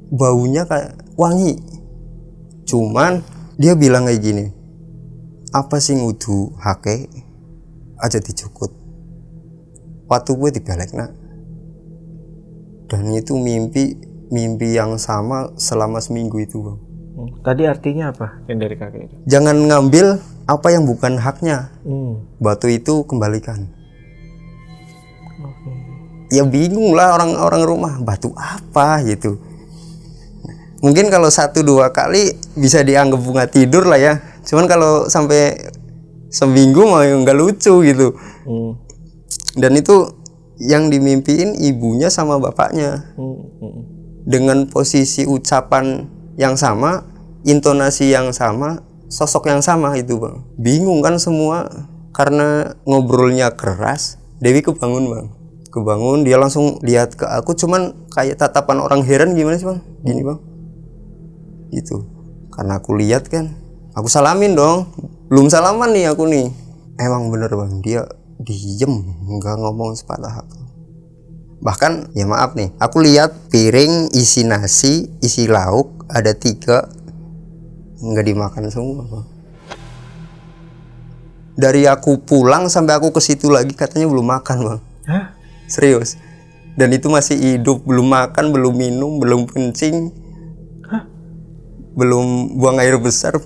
baunya kayak wangi. Cuman dia bilang kayak gini, apa sih ngudu hake aja dicukut waktu gue dibalik nak. Dan itu mimpi yang sama selama seminggu itu bang. Tadi artinya apa yang dari kakek itu? Jangan ngambil apa yang bukan haknya. Batu itu kembalikan. Ya bingung lah orang-orang rumah, batu apa gitu. Mungkin kalau 1-2 kali bisa dianggap bunga tidur lah ya. Cuman kalau sampai seminggu mah nggak lucu gitu. Dan itu yang dimimpiin ibunya sama bapaknya. Dengan posisi ucapan yang sama, intonasi yang sama, sosok yang sama itu bang. Bingung kan semua karena ngobrolnya keras. Dewi kebangun bang. Kebangun dia langsung lihat ke aku, cuman kayak tatapan orang heran gimana sih bang? Gini bang. Gitu. Karena aku lihat kan, aku salamin dong. Belum salaman nih aku nih. Emang bener bang, dia diem, nggak ngomong sepatah kata. Bahkan ya maaf nih, aku lihat piring isi nasi, isi lauk ada 3, nggak dimakan semua bang. Dari aku pulang sampai aku ke situ lagi katanya belum makan bang. Hah? Serius. Dan itu masih hidup, belum makan, belum minum, belum kencing, belum buang air besar,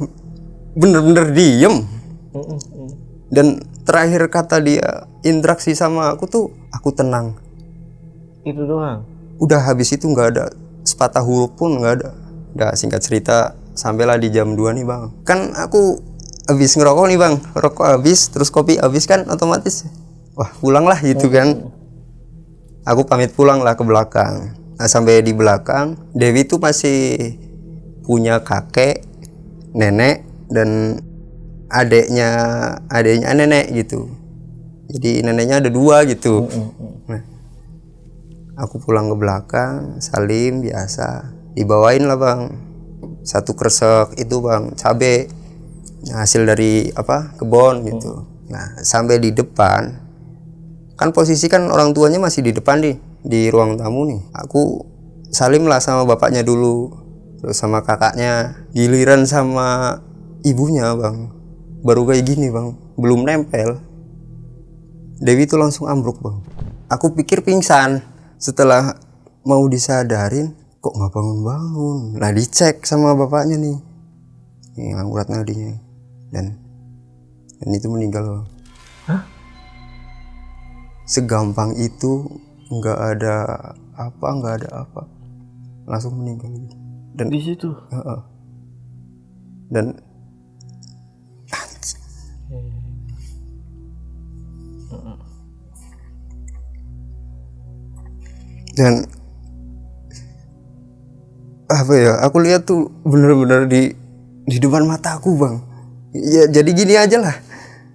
bener-bener diem. Dan terakhir kata dia interaksi sama aku tuh, aku tenang. Itu doang. Udah habis itu nggak ada sepatah huruf pun nggak ada. Udah singkat cerita sampailah di jam 2 nih bang. Kan aku habis ngerokok nih bang, rokok habis terus kopi habis kan otomatis wah pulang lah gitu kan. Aku pamit pulang lah ke belakang. Nah, sampai di belakang Dewi tuh masih punya kakek, nenek dan adeknya nenek gitu. Jadi neneknya ada 2 gitu. Nah, aku pulang ke belakang, salim biasa, dibawain lah bang 1 kresek itu bang cabe, hasil dari kebon gitu. Nah sampai di depan kan posisi kan orang tuanya masih di depan nih di ruang tamu nih. Aku salim lah sama bapaknya dulu, terus sama kakaknya, giliran sama ibunya bang baru kayak gini bang, belum nempel. Dewi tuh langsung ambruk bang. Aku pikir pingsan. Setelah mau disadarin kok nggak bangun-bangun. Nah dicek sama bapaknya nih, urat nadinya dan itu meninggal bang. Hah? Segampang itu, nggak ada apa, langsung meninggal. di situ. Dan dan apa ya, aku lihat tuh bener-bener di depan mataku bang. Ya jadi gini aja lah,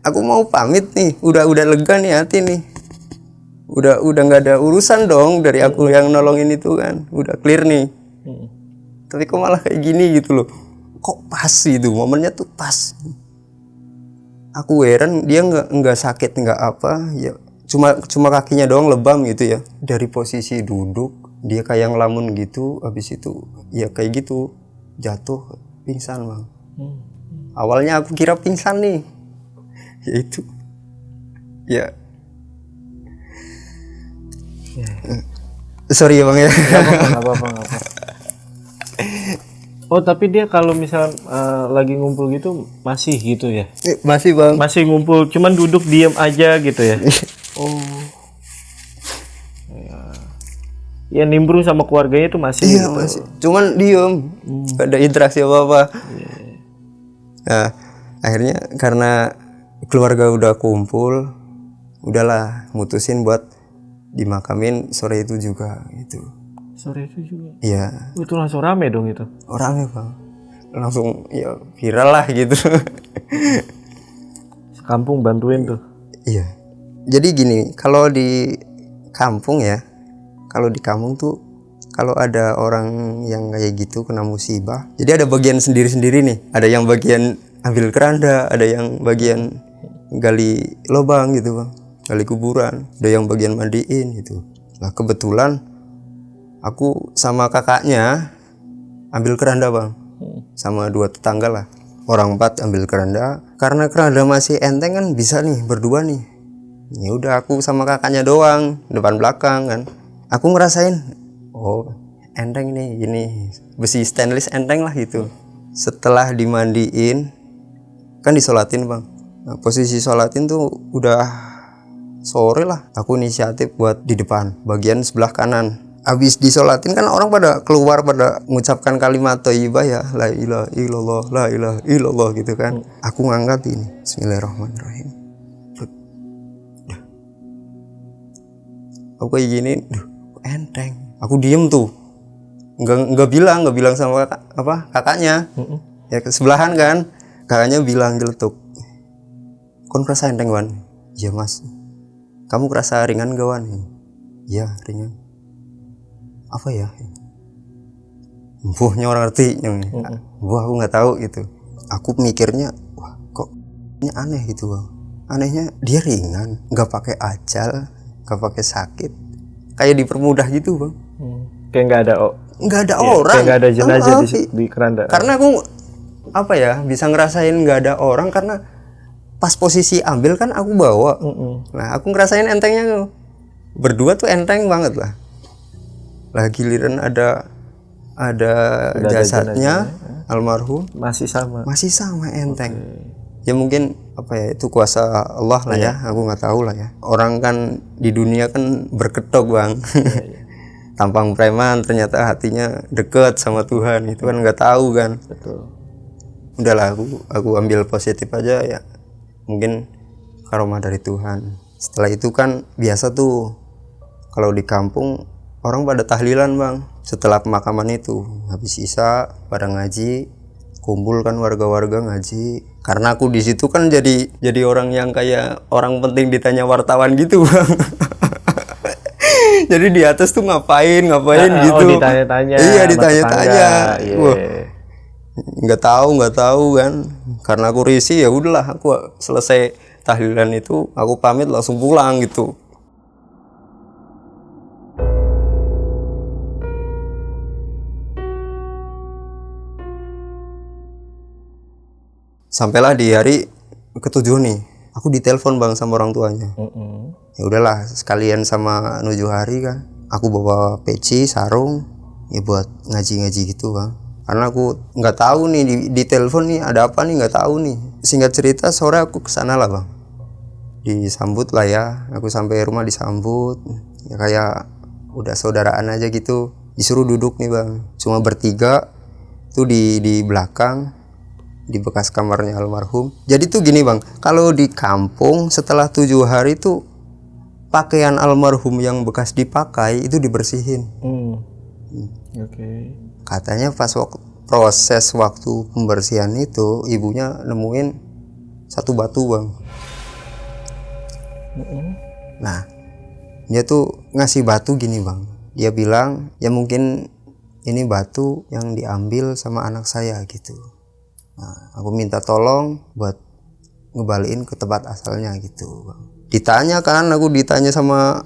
aku mau pamit nih, udah lega nih hati nih, udah nggak ada urusan dong dari aku yang nolongin itu kan, udah clear nih. Tapi kok malah kayak gini gitu loh, kok pas gitu momennya tuh pas. Aku heran dia nggak sakit nggak apa ya, cuma kakinya doang lebam gitu ya. Dari posisi duduk dia kayak ngelamun gitu, habis itu ya kayak gitu jatuh pingsan bang. Awalnya aku kira pingsan nih, ya itu ya. Sorry ya bang ya. Nggak apa-apa. Oh tapi dia kalau misal lagi ngumpul gitu masih gitu ya? Masih bang. Masih ngumpul, cuman duduk diem aja gitu ya? Oh. Ya nimbrung sama keluarganya itu masih Iya gitu. masih, cuman diem, gak ada interaksi apa-apa. Nah akhirnya karena keluarga udah kumpul, udahlah mutusin buat dimakamin sore itu juga gitu. Sore itu juga? Iya. Itu langsung rame dong itu? Orangnya bang, langsung ya viral lah gitu. Sekampung bantuin tuh? Iya. Jadi gini, kalau di kampung ya, kalau di kampung tuh kalau ada orang yang kayak gitu kena musibah, jadi ada bagian sendiri-sendiri nih. Ada yang bagian ambil keranda, ada yang bagian gali lubang gitu bang, gali kuburan, ada yang bagian mandiin gitu. Nah kebetulan aku sama kakaknya ambil keranda bang, sama 2 tetangga lah, orang 4 ambil keranda. Karena keranda masih enteng kan, bisa nih berdua nih. Ya udah aku sama kakaknya doang, depan belakang kan. Aku ngerasain, oh enteng nih, gini besi stainless enteng lah gitu. Setelah dimandiin, kan disolatin bang. Nah, posisi sholatin tuh udah sore lah. Aku inisiatif buat di depan, bagian sebelah kanan. Habis disolatin kan orang pada keluar pada mengucapkan kalimat thayyibah ya, la ilaha illallah, la ilaha illallah gitu kan. Aku ngangkat ini, bismillahirrahmanirrahim. Aku kayak gini, enteng. Aku diem tuh, nggak bilang sama kakaknya. Ya kesebelahan kan, kakaknya bilang jeletuk, kon kerasa enteng wan? Iya mas. Kamu kerasa ringan gak wan? Iya ringan. Apa ya? Buahnya orang ngerti, buah aku nggak tahu gitu. Aku mikirnya, wah kok ini aneh gitu bang. Anehnya dia ringan, nggak pakai ajal, nggak pakai sakit, kayak dipermudah gitu bang. Kayak nggak ada orang, kayak nggak ada jenazah di keranda. Karena aku apa ya bisa ngerasain nggak ada orang karena pas posisi ambil kan aku bawa. Nah aku ngerasain entengnya tuh, berdua tuh enteng banget lah. Lah giliran ada jasadnya almarhum masih sama enteng. Ya mungkin apa ya, itu kuasa Allah lah ya, aku nggak tahu lah ya. Orang kan di dunia kan berkedok bang. Tampang preman ternyata hatinya deket sama Tuhan, itu kan nggak tahu kan. Betul. Udahlah aku ambil positif aja ya, mungkin karomah dari Tuhan. Setelah itu kan biasa tuh kalau di kampung orang pada tahlilan bang. Setelah pemakaman itu habis isya pada ngaji, kumpul kan warga-warga ngaji. Karena aku di situ kan jadi orang yang kayak orang penting ditanya wartawan gitu bang. Jadi di atas tuh ngapain gitu. Oh ditanya-tanya. Iya ditanya-tanya. Iya. Wah, nggak tahu kan. Karena aku risih ya udahlah, aku selesai tahlilan itu aku pamit langsung pulang gitu. Sampailah di hari ke-7 nih, aku ditelepon bang sama orang tuanya. Ya udahlah sekalian sama nuju hari kan, aku bawa peci, sarung, ya buat ngaji gitu bang. Karena aku nggak tahu nih di telepon nih ada apa nih, nggak tahu nih. Singkat cerita sore aku kesana lah bang, disambut lah ya. Aku sampai rumah disambut, ya kayak udah saudaraan aja gitu. Disuruh duduk nih bang, cuma bertiga. Itu di belakang, di bekas kamarnya almarhum. Jadi tuh gini bang, kalau di kampung setelah 7 hari tuh pakaian almarhum yang bekas dipakai itu dibersihin. Oke. Katanya pas proses waktu pembersihan itu ibunya nemuin satu batu bang. Nah dia tuh ngasih batu gini bang, dia bilang ya mungkin ini batu yang diambil sama anak saya gitu. Nah aku minta tolong buat ngebalikin ke tempat asalnya gitu bang. Ditanya kan, aku ditanya sama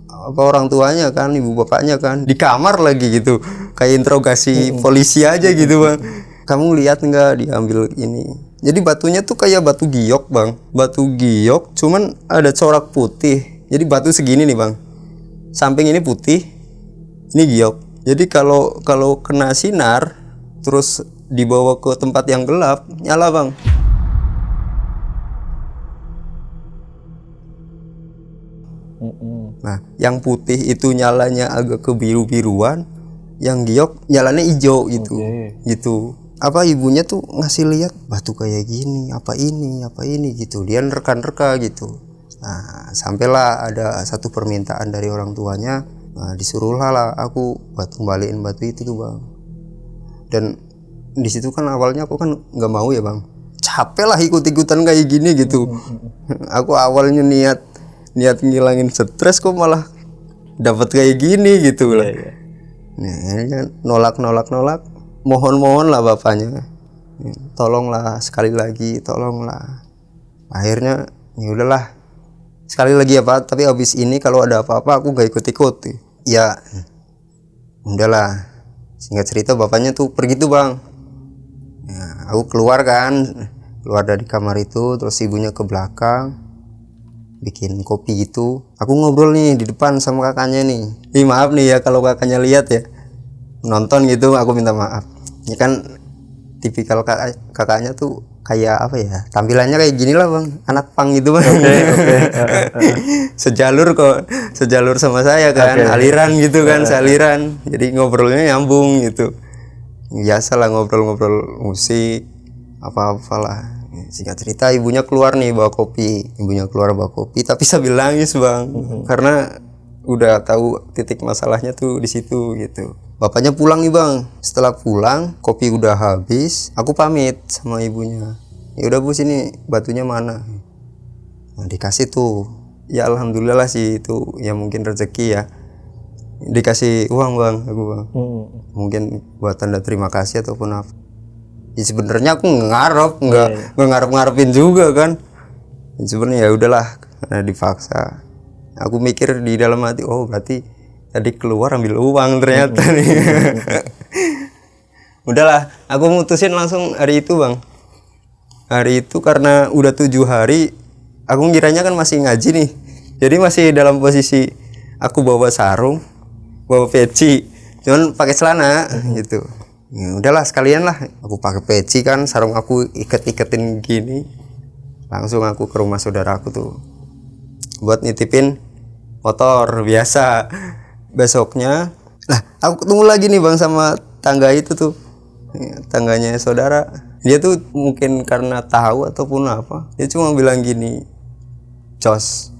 apa orang tuanya kan, ibu bapaknya kan, di kamar lagi gitu, kayak interogasi polisi aja gitu bang. Kamu lihat nggak diambil ini? Jadi batunya tuh kayak batu giok bang, batu giok, cuman ada corak putih. Jadi batu segini nih bang, samping ini putih, ini giok. Jadi kalau kena sinar, terus dibawa ke tempat yang gelap, nyala bang. Nah, yang putih itu nyalanya agak ke biru-biruan, yang giok nyalanya hijau gitu. Gitu. Apa ibunya tuh ngasih lihat batu kayak gini, apa ini gitu. Dia nerka-nerka gitu. Nah, sampailah ada satu permintaan dari orang tuanya, nah, disuruhlah aku buat kembaliin batu itu tuh, Bang. Dan di situ kan awalnya aku kan nggak mau ya, Bang. Capek lah ikut-ikutan kayak gini gitu. Aku awalnya niat ngilangin stres, kok malah dapat kayak gini gitu lah. Nah, nolak. Mohon lah bapaknya. Tolonglah sekali lagi, tolonglah. Akhirnya ya udahlah. Sekali lagi ya Pak, tapi habis ini kalau ada apa-apa aku gak ikut-ikut. Ya udahlah. Singkat cerita bapaknya tuh pergi tuh, Bang. Ya, aku keluar dari kamar itu, terus ibunya ke belakang bikin kopi gitu. Aku ngobrol nih di depan sama kakaknya nih. Maaf nih ya kalau kakaknya lihat ya, nonton gitu, aku minta maaf. Ya kan tipikal kakaknya tuh kayak apa ya, tampilannya kayak gini lah, Bang, anak pang gitu, Bang. sejalur sama saya kan, aliran gitu kan, saliran. Jadi ngobrolnya nyambung gitu. Biasalah ngobrol musik apa-apalah. Singkat cerita ibunya keluar bawa kopi, tapi sambil nangis, Bang. Karena udah tahu titik masalahnya tuh di situ gitu. Bapaknya pulang nih, Bang. Setelah pulang, kopi udah habis, aku pamit sama ibunya. Ya udah Bu, sini batunya mana? Nah, dikasih tuh. Ya alhamdulillah lah sih itu, ya mungkin rezeki ya. Dikasih uang, Bang, aku, Bang. Mungkin buat tanda terima kasih ataupun apa. Ya sebenarnya aku nggak ngarepin juga kan. Sebenarnya ya udahlah, karena dipaksa. Aku mikir di dalam hati, oh berarti tadi keluar ambil uang ternyata nih. Udahlah, aku mutusin langsung hari itu, Bang. Hari itu karena udah 7 hari, aku ngiranya kan masih ngaji nih. Jadi masih dalam posisi aku bawa sarung, bawa peci, cuman pakai celana gitu. Ya udahlah sekalian lah, aku pakai peci kan, sarung aku iket-iketin gini. Langsung aku ke rumah saudaraku tuh buat nitipin motor biasa. Besoknya lah aku ketemu lagi nih, Bang, sama tangga itu tuh, tangganya saudara. Dia tuh mungkin karena tahu ataupun apa, dia cuma bilang gini, "Cos,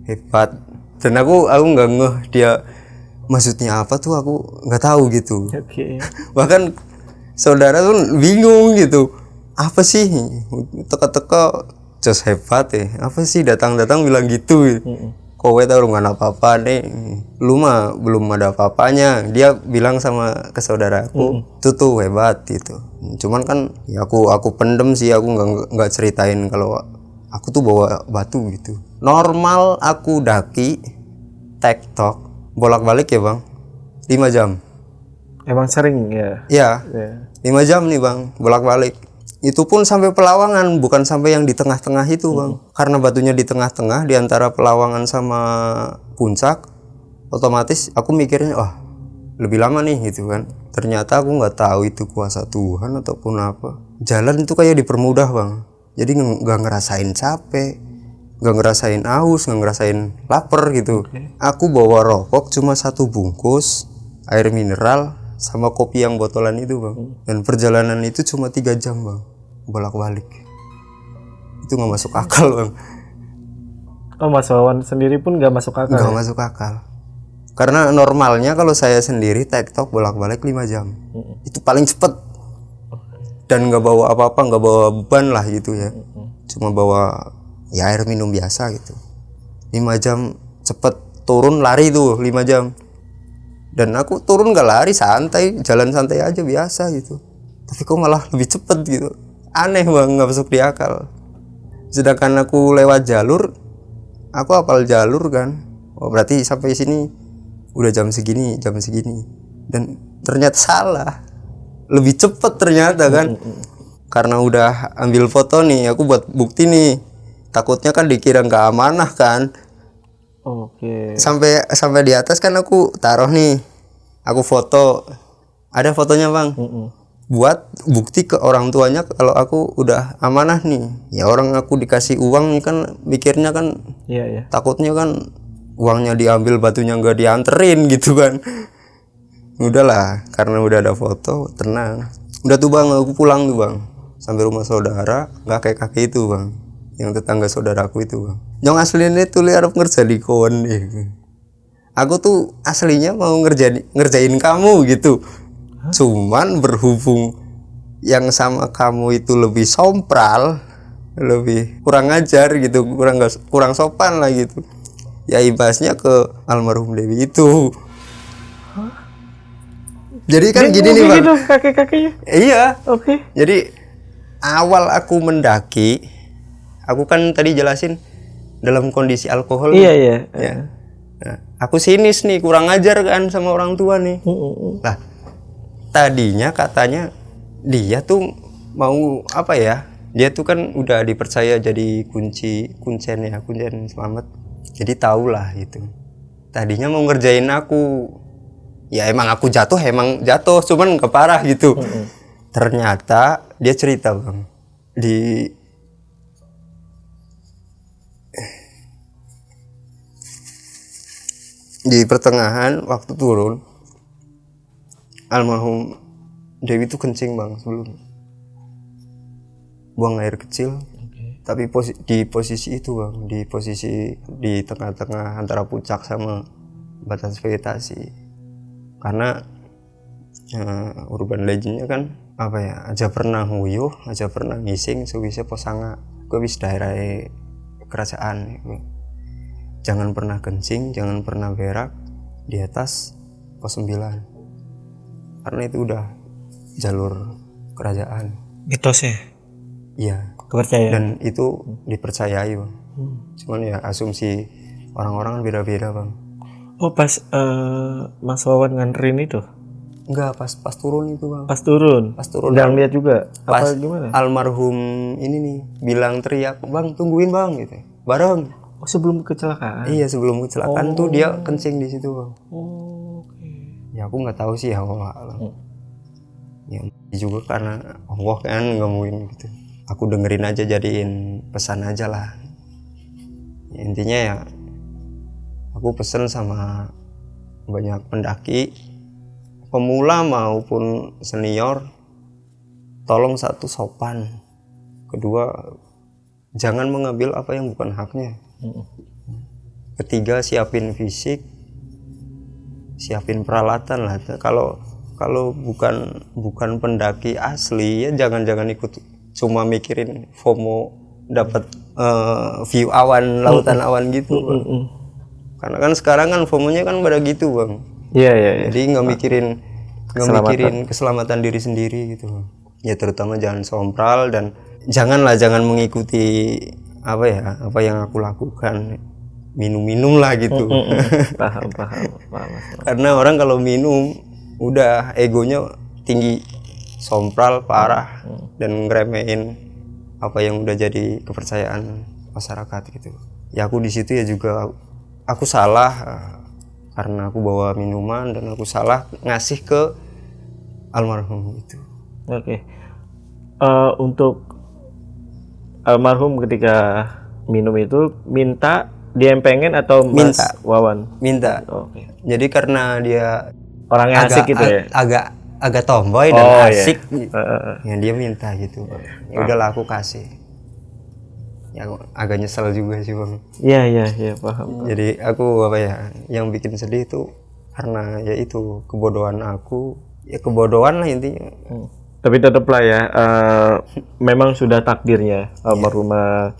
hebat." Dan aku nggak ngeh dia maksudnya apa tuh, aku nggak tahu gitu. Bahkan saudara tuh bingung gitu, apa sih teka-teka "Cos hebat ya", apa sih datang bilang gitu. Kowe tahu nggak apa-apa nih, lu mah belum ada apa-apanya. Dia bilang sama ke saudaraku, tuh hebat gitu. Cuman kan ya aku pendem sih, aku nggak ceritain kalau aku tuh bawa batu gitu. Normal aku daki tektok bolak-balik ya, Bang, 5 jam. Emang sering ya? Iya, 5 jam nih, Bang, bolak-balik. Itu pun sampai Pelawangan, bukan sampai yang di tengah-tengah itu, Bang. Karena batunya di tengah-tengah, di antara Pelawangan sama Puncak, otomatis aku mikirnya, lebih lama nih gitu kan. Ternyata aku nggak tahu itu kuasa Tuhan ataupun apa. Jalan itu kayak dipermudah, Bang. Jadi nggak ngerasain capek, nggak ngerasain haus, nggak ngerasain lapar gitu. Aku bawa rokok cuma 1 bungkus, air mineral sama kopi yang botolan itu bang. Dan perjalanan itu cuma 3 jam bang, bolak-balik. Itu nggak masuk akal bang. Oh, Mas Wawan sendiri pun nggak masuk akal. Nggak Ya? masuk akal. Karena normalnya kalau saya sendiri tektok bolak-balik 5 jam. Itu paling cepet. Dan nggak bawa apa-apa, nggak bawa beban lah gitu ya. Cuma bawa ya air minum biasa gitu. 5 jam cepet, turun lari tuh 5 jam. Dan aku turun nggak lari, santai, jalan santai aja biasa gitu. Tapi kok malah lebih cepet gitu. Aneh bang, nggak masuk di akal. Sedangkan aku lewat jalur, aku hafal jalur kan. Oh berarti sampai sini udah jam segini. Dan ternyata salah. Lebih cepet ternyata kan. Karena udah ambil foto nih, aku buat bukti nih. Takutnya kan dikira nggak amanah kan. Oke. Sampai di atas kan aku taruh nih. Aku foto. Ada fotonya bang. Buat bukti ke orang tuanya kalau aku udah amanah nih. Ya orang aku dikasih uang nih kan mikirnya kan Iya, iya. takutnya kan uangnya diambil, batunya nggak dianterin gitu kan. Udahlah, karena udah ada foto, tenang. Udah tuh bang, aku pulang tuh bang. Sampai rumah saudara, nggak kayak kakek itu bang, yang tetangga saudaraku itu bang. Yang aslinya tuh harus ngerja di kawan deh. Aku tuh aslinya mau ngerjain kamu gitu. Cuman berhubung yang sama kamu itu lebih sompral, lebih kurang ajar gitu, kurang sopan lah gitu. Ya imbasnya ke almarhum Dewi itu. Jadi kan gini nih bang. Gitu kakek-kakeknya. Iya. Oke. Jadi awal aku mendaki, aku kan tadi jelasin dalam kondisi alkohol. Iya, iya. Ya. Nah, aku sinis nih, kurang ajar kan sama orang tua nih. Lah, tadinya katanya dia tuh mau apa ya? Dia tuh kan udah dipercaya jadi kuncen selamat. Jadi tahulah gitu. Tadinya mau ngerjain aku. Ya emang aku jatuh, cuman nggak parah gitu. Ternyata dia cerita bang, di pertengahan waktu turun, almarhum Dewi itu kencing bang sebelum buang air kecil. Tapi di posisi itu bang, di posisi di tengah-tengah antara puncak sama batas vegetasi. Karena urban legendnya kan apa ya, aja pernah nguyuh, aja pernah ngising suwisnya posanga gue wis daerah kerajaan gitu. Jangan pernah kencing, jangan pernah berak di atas pos 9 karena itu udah jalur kerajaan. Mitos ya? Iya, Kepercayaan. dan itu dipercayai bang. Cuman ya asumsi orang-orang kan beda-beda bang. Oh, pas Mas Wawan nganterin itu? Enggak, pas turun itu bang. Pas turun? Pas turun Nggak lihat juga? pas Apa gimana? almarhum ini nih bilang teriak, bang tungguin bang gitu, bareng. Oh, sebelum kecelakaan? Iya sebelum kecelakaan tuh dia kencing di situ bang. Oh, oke. Ya aku nggak tahu sih ya Allah. Ya juga karena Allah kan ngomongin gitu. Aku dengerin aja, jadiin pesan aja lah. Ya, intinya ya aku pesen sama banyak pendaki, pemula maupun senior, tolong satu sopan, kedua jangan mengambil apa yang bukan haknya, ketiga siapin fisik, siapin peralatan lah. Kalau bukan pendaki asli ya jangan ikut cuma mikirin FOMO dapat view awan, lautan awan gitu bang. Karena kan sekarang kan FOMO-nya kan pada gitu bang. Iya, iya, iya. Jadi nggak mikirin keselamatan diri sendiri gitu bang. Ya terutama jangan sompral dan jangan mengikuti apa yang aku lakukan, minum lah gitu. Paham. Karena orang kalau minum udah egonya tinggi, sompral parah, dan ngeremehin apa yang udah jadi kepercayaan masyarakat gitu. Ya aku di situ ya juga aku salah karena aku bawa minuman dan aku salah ngasih ke almarhum itu. Oke. Untuk almarhum ketika minum itu minta diempengin atau Mas Minta. Wawan? Minta. Oke. Jadi karena dia Orangnya asik gitu ya. Agak tomboy dan Oh, iya. asik. Yang dia minta gitu. Ya udahlah aku kasih. Ya aku agak nyesel juga sih Bang. Iya, paham. Jadi aku apa ya, yang bikin sedih itu karena ya itu kebodohan aku. Ya kebodohan lah intinya. Tapi tetap lah ya, memang sudah takdirnya almarhumah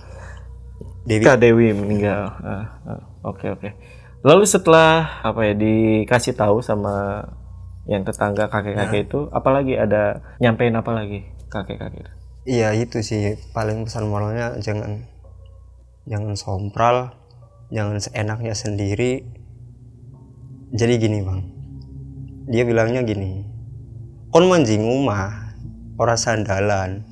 Dewi. Kak Dewi meninggal. Oke. Lalu setelah apa ya dikasih tahu sama yang tetangga kakek-kakek itu, apalagi ada nyampein apa lagi kakek-kakek itu? Iya itu sih paling pesan moralnya, jangan sompral, jangan seenaknya sendiri. Jadi gini Bang, dia bilangnya gini, kon manjing omah ora sandalan,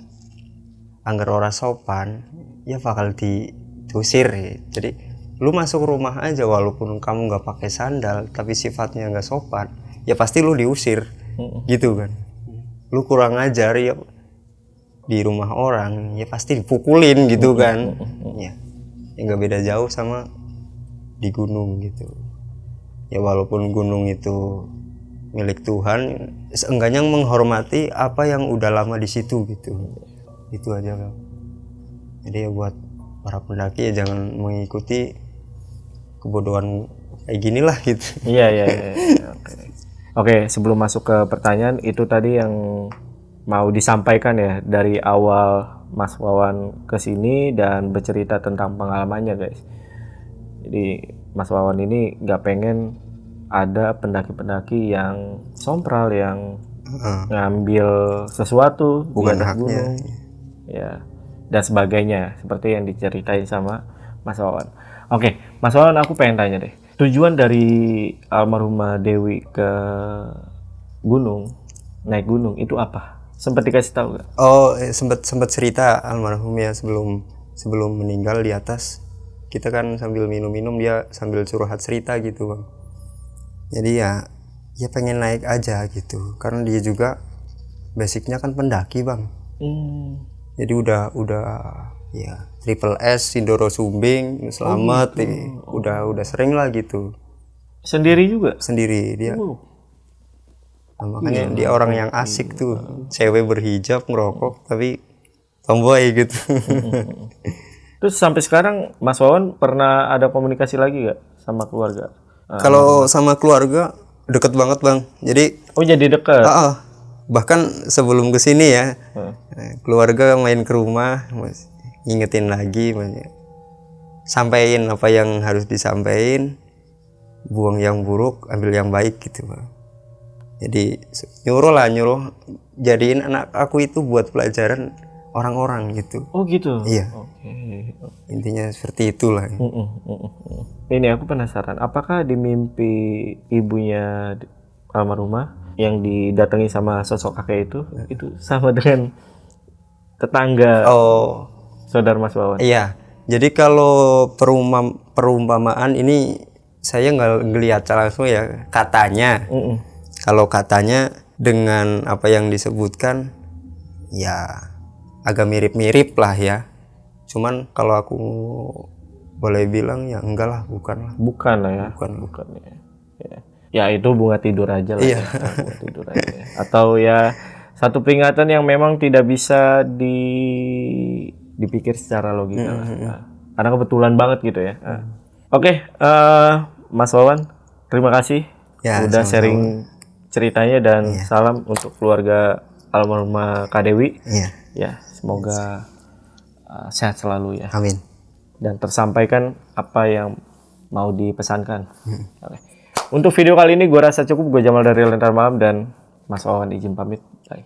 angger ora sopan ya bakal diusir ya. Jadi lu masuk rumah aja walaupun kamu nggak pakai sandal tapi sifatnya nggak sopan ya pasti lu diusir gitu kan. Lu kurang ajar ya di rumah orang ya pasti dipukulin gitu kan. Ya nggak beda jauh sama di gunung gitu. Ya walaupun gunung itu milik Tuhan, seenggaknya menghormati apa yang udah lama di situ gitu. Itu aja Bang. Jadi ya buat para pendaki ya jangan mengikuti kebodohan kayak gini lah gitu. Iya. Oke, sebelum masuk ke pertanyaan itu tadi yang mau disampaikan ya dari awal Mas Wawan kesini dan bercerita tentang pengalamannya guys. Jadi Mas Wawan ini nggak pengen ada pendaki-pendaki yang sompral, yang ngambil sesuatu Bukan di atas haknya. gunung, ya dan sebagainya seperti yang diceritain sama Mas Wawan. Oke, Mas Wawan, aku pengen tanya deh, tujuan dari almarhumah Dewi ke gunung, naik gunung itu apa? Sempat dikasih tahu nggak? Oh, sempat cerita almarhum ya sebelum meninggal di atas. Kita kan sambil minum-minum dia sambil curhat cerita gitu Bang. Jadi ya pengen naik aja gitu. Karena dia juga basicnya kan pendaki Bang. Jadi udah ya Triple S, Sindoro Sumbing, Selamat, udah sering lah gitu. Sendiri juga? Sendiri dia. Nah, makanya dia orang yang asik tuh, cewek berhijab ngerokok tapi tomboy gitu. Terus sampai sekarang Mas Wawan pernah ada komunikasi lagi gak sama keluarga? Kalau sama keluarga deket banget Bang. Jadi Oh jadi dekat? bahkan sebelum kesini ya keluarga main ke rumah, ngingetin lagi, sampaikan apa yang harus disampaikan, buang yang buruk, ambil yang baik gitu Bang. Jadi nyuruh jadiin anak aku itu buat pelajaran orang-orang gitu. Oh gitu? Iya. Oke. Intinya seperti itulah. Ini aku penasaran, apakah di mimpi ibunya almarhumah yang didatangi sama sosok kakek itu sama dengan tetangga saudara Mas Wawan? Iya. Jadi kalau perumpamaan ini saya nggak ngelihat langsung ya katanya. Kalau katanya dengan apa yang disebutkan ya agak mirip-mirip lah ya. Cuman kalau aku boleh bilang ya enggak lah, Bukan lah ya. Bukan ya. Ya itu bunga tidur aja lah. Iya. Ya. Bunga tidur aja. Atau ya satu peringatan yang memang tidak bisa dipikir secara logika lah. Nah, karena kebetulan banget gitu ya. Oke, Mas Wawan, terima kasih Ya, udah sama-sama. sharing ceritanya dan salam untuk keluarga almarhumah Kak Dewi. Iya. Ya, semoga sehat selalu ya. Amin. Dan tersampaikan apa yang mau dipesankan. Oke. Untuk video kali ini gue rasa cukup. Gue Jamal dari Lentera Malam dan Mas Wawan izin pamit. Bye.